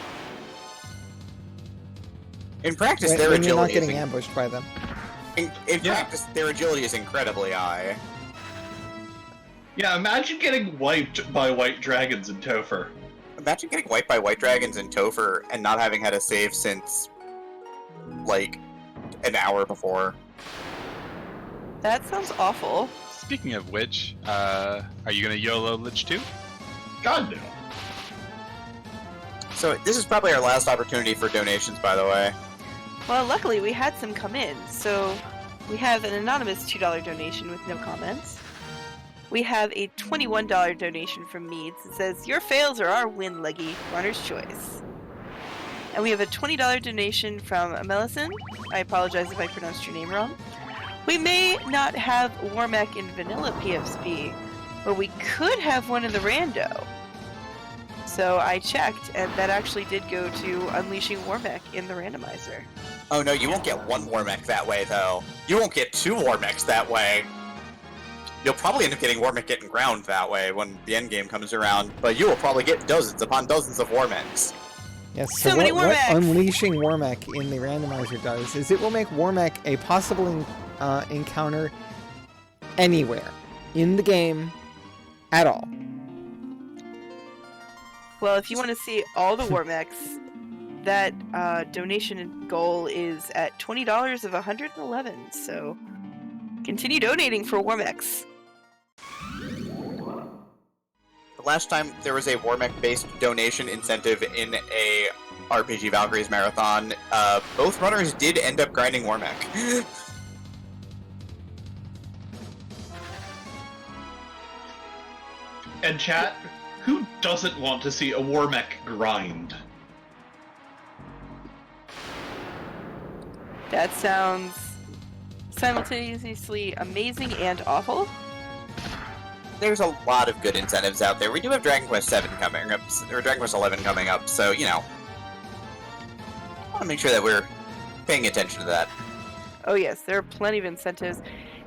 In practice, When their you're not agility is getting ambushed by them. in Yeah. practice their agility is incredibly high. Yeah, imagine getting wiped by white dragons in Topher. Imagine getting wiped by white dragons in Topher and not having had a save since, like, an hour before. That sounds awful. Speaking of which, are you gonna YOLO Lich too? God no. So this is probably our last opportunity for donations, by the way. Well, luckily we had some come in. So we have an anonymous $2 donation with no comments. We have a $21 donation from Meads. It says, "Your fails are our win, Leggy. Runner's choice." And we have a $20 donation from Melison. I apologize if I pronounced your name wrong. We may not have Warmech in vanilla PSP, but we could have one in the rando. So I checked, and that actually did go to unleashing Warmech in the randomizer. Oh no, you won't get one Warmech that way, though. You won't get 2 Warmechs that way. You'll probably end up getting Warmech getting ground that way when the endgame comes around, but you will probably get dozens upon dozens of Warmechs. Yes, So many what Warmechs! unleashing Warmech in the randomizer does is it will make Warmech a possible encounter anywhere in the game at all. Well, if you want to see all the Warmechs, that donation goal is at $20 of 111. So continue donating for Warmechs. The last time there was a Warmech-based donation incentive in a RPG Valkyries marathon, both runners did end up grinding Warmech. And chat, who doesn't want to see a Warmech grind? That sounds simultaneously amazing and awful. There's a lot of good incentives out there. We do have Dragon Quest 7 coming up, or Dragon Quest 11 coming up, so, you know. I want to make sure that we're paying attention to that. Oh yes, there are plenty of incentives.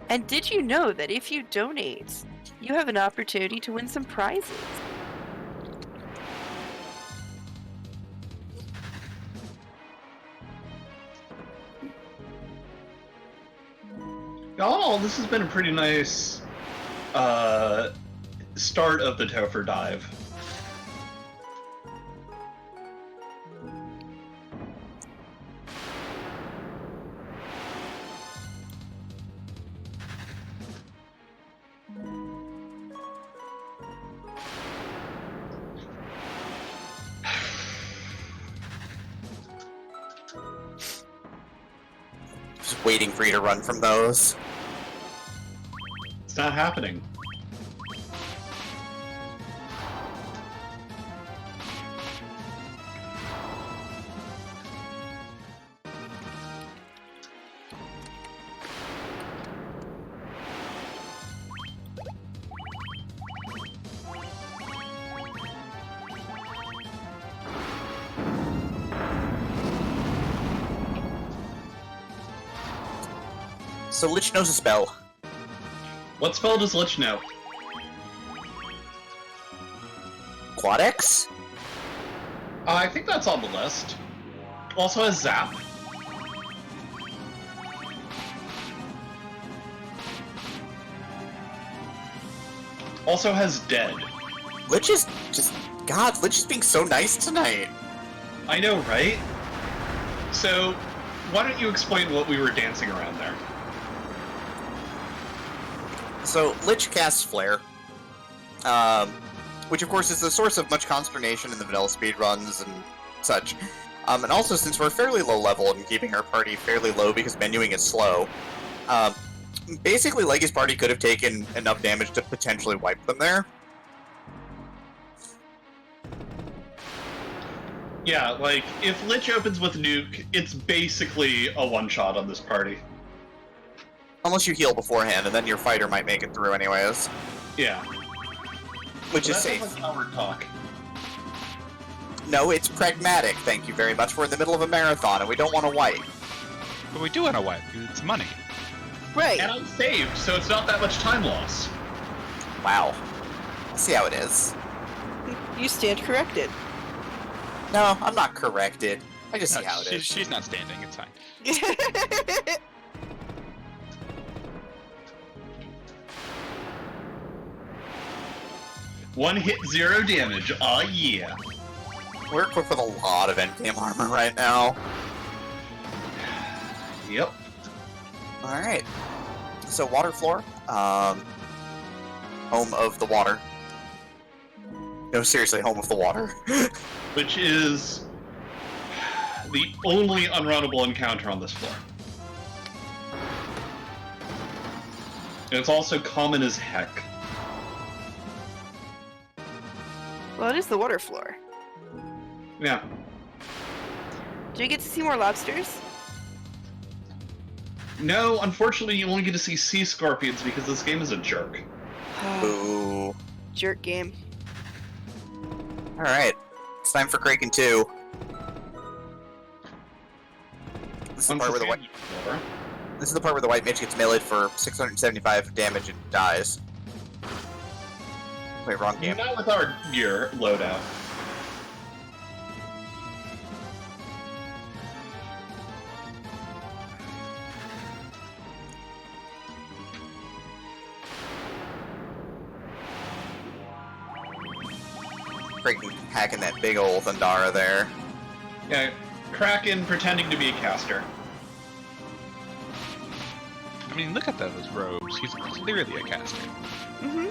And did you know that if you donate, you have an opportunity to win some prizes? Oh, this has been a pretty nice start of the Topher dive. Just waiting for you to run from those. It's not happening. So Lich knows a spell. What spell does Lich know? Quadex? I think that's on the list. Also has Zap. Also has Dead. Lich is just... God, Lich is being so nice tonight. I know, right? So, why don't you explain what we were dancing around there? So, Lich casts Flare. Which of course is the source of much consternation in the vanilla speedruns and such. And also, since we're fairly low level and keeping our party fairly low because menuing is slow, basically Leggy's party could have taken enough damage to potentially wipe them there. Yeah, like, if Lich opens with Nuke, it's basically a one-shot on this party. Unless you heal beforehand, and then your fighter might make it through anyways. Yeah. Which is That safe. sounds like Howard talk. No, it's pragmatic, thank you very much. We're in the middle of a marathon, and we don't want to wipe. But we do want to wipe, because it's money. Right. And I'm saved, so it's not that much time loss. Wow. See how it is. You stand corrected. No, I'm not corrected. I just No, see how it is. she's not standing, it's fine. One hit, 0 damage. Aw, yeah. We're equipped with a lot of endgame armor right now. Yep. Alright. So, water floor. Home of the water. No, seriously, home of the water. Which is the only unrunnable encounter on this floor. And it's also common as heck. Well, it is the water floor. Yeah. Do we get to see more lobsters? No, unfortunately, you only get to see sea scorpions because this game is a jerk. Ooh. Jerk game. Alright. It's time for Kraken 2. This is the part where the white... This is the part where the white mage gets meleeed for 675 damage and dies. Wait, wrong game. Not with our gear loadout. Kraken hacking that big old Thundara there. Yeah, Kraken pretending to be a caster. I mean, look at those robes. He's clearly a caster. Mm-hmm.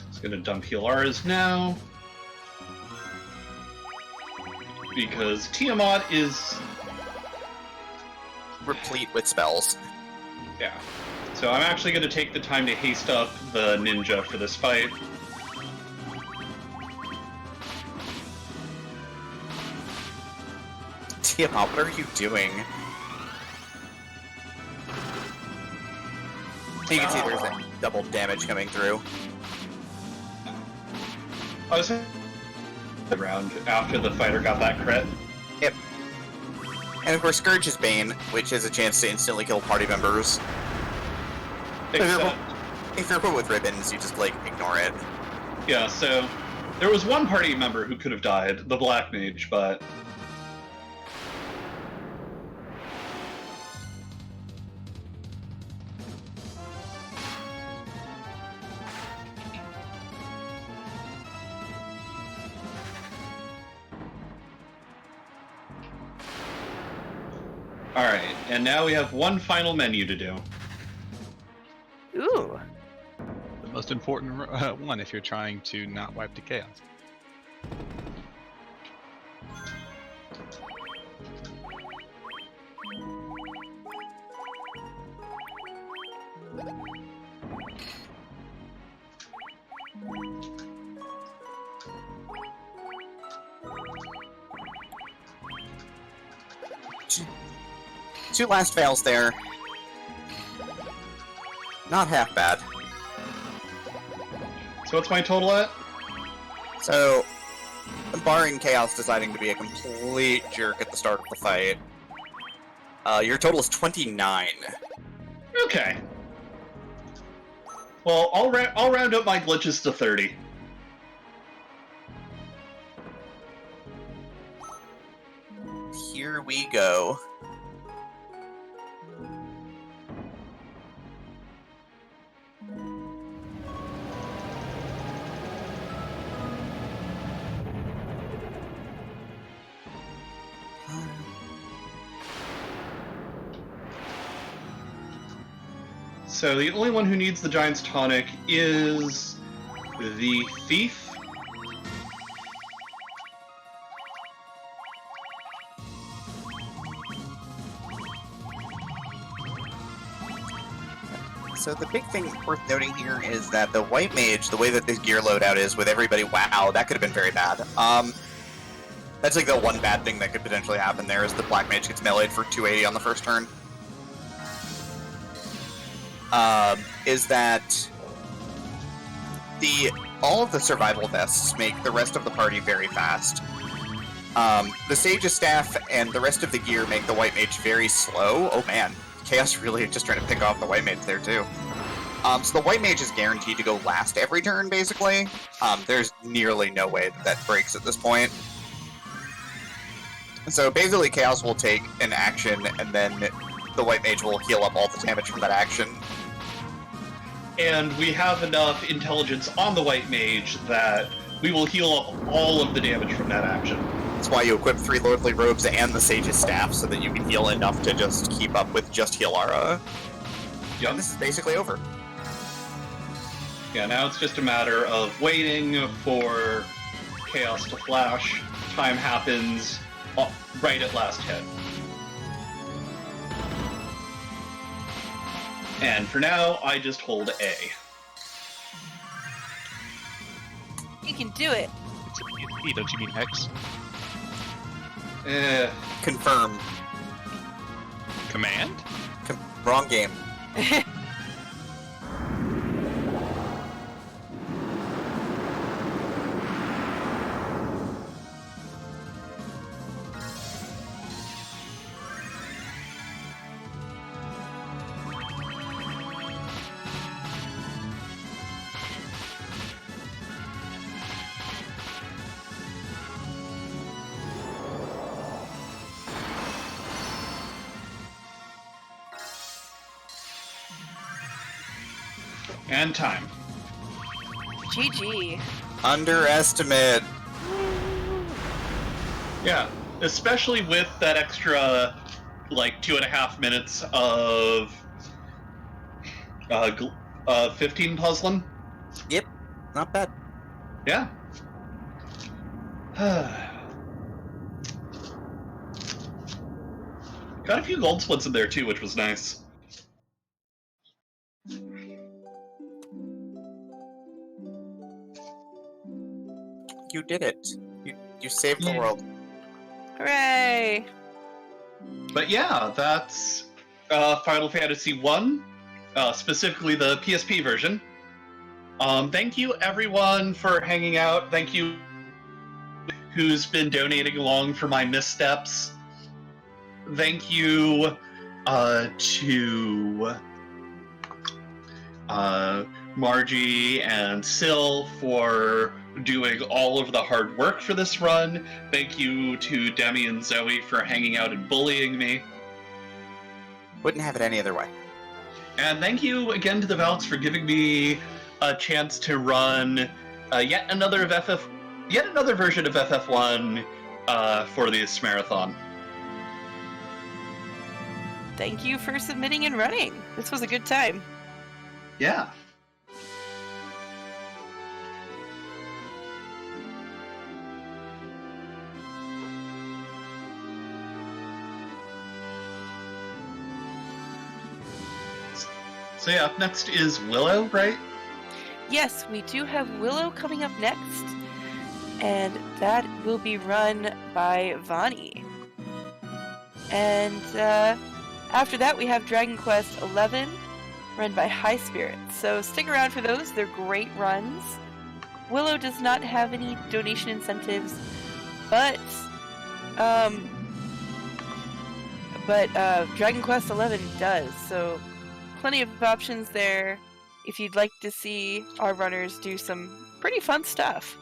It's gonna dump Hilaris now. Because Tiamat is... Replete with spells. yeah. So I'm actually gonna take the time to haste up the ninja for this fight. Tiamat, what are you doing? You can see there's that double damage coming through. I was around after the fighter got that crit. Yep. And of course, Scourge's Bane, which has a chance to instantly kill party members. Except, If you're put with ribbons, you just, like, ignore it. yeah, so there was one party member who could have died, the Black Mage, but... Alright, and now we have one final menu to do. Ooh. The most important one if you're trying to not wipe to chaos. Two last fails there. Not half bad. So what's my total at? So, barring Chaos deciding to be a complete jerk at the start of the fight, your total is 29. Okay. Well, I'll round up my glitches to 30. Here we go. So the only one who needs the Giant's Tonic is the Thief. So the big thing worth noting here is that the White Mage, the way that this gear loadout is with everybody, wow, that could have been very bad. That's like the one bad thing that could potentially happen there is the Black Mage gets meleeed for 280 on the first turn. Is that all of the survival vests make the rest of the party very fast. The Sage's Staff and the rest of the gear make the White Mage very slow. Oh man, Chaos really just trying to pick off the White Mage there too. So the White Mage is guaranteed to go last every turn, basically. There's nearly no way that breaks at this point. So basically Chaos will take an action, and then the White Mage will heal up all the damage from that action. And we have enough intelligence on the White Mage that we will heal up all of the damage from that action. That's why you equip 3 Lordly Robes and the Sage's Staff, so that you can heal enough to just keep up with just Healara. Yep. And this is basically over. Yeah, now it's just a matter of waiting for Chaos to flash. Time happens right at last hit. And for now, I just hold A. You can do it. It's E, don't you mean X? Confirm. Command? Wrong game. And time. GG. Underestimate. Yeah, especially with that extra, like, 2.5 minutes of 15 puzzling. Yep, not bad. Yeah. Got a few gold splits in there too, which was nice. You did it. You saved the Yeah. world. Hooray! But yeah, that's Final Fantasy 1, specifically the PSP version. Thank you everyone for hanging out. Thank you who's been donating along for my missteps. thank you to Margie and Syl for doing all of the hard work for this run. Thank you to Demi and Zoe for hanging out and bullying me. Wouldn't have it any other way. And thank you again to the Valks for giving me a chance to run yet another version of FF1 for this marathon. Thank you for submitting and running. This was a good time. Yeah. So yeah, up next is Willow, right? Yes, we do have Willow coming up next, and that will be run by Vani. And after that, we have Dragon Quest XI, run by High Spirit. So stick around for those; they're great runs. Willow does not have any donation incentives, but Dragon Quest XI does. So plenty of options there if you'd like to see our runners do some pretty fun stuff.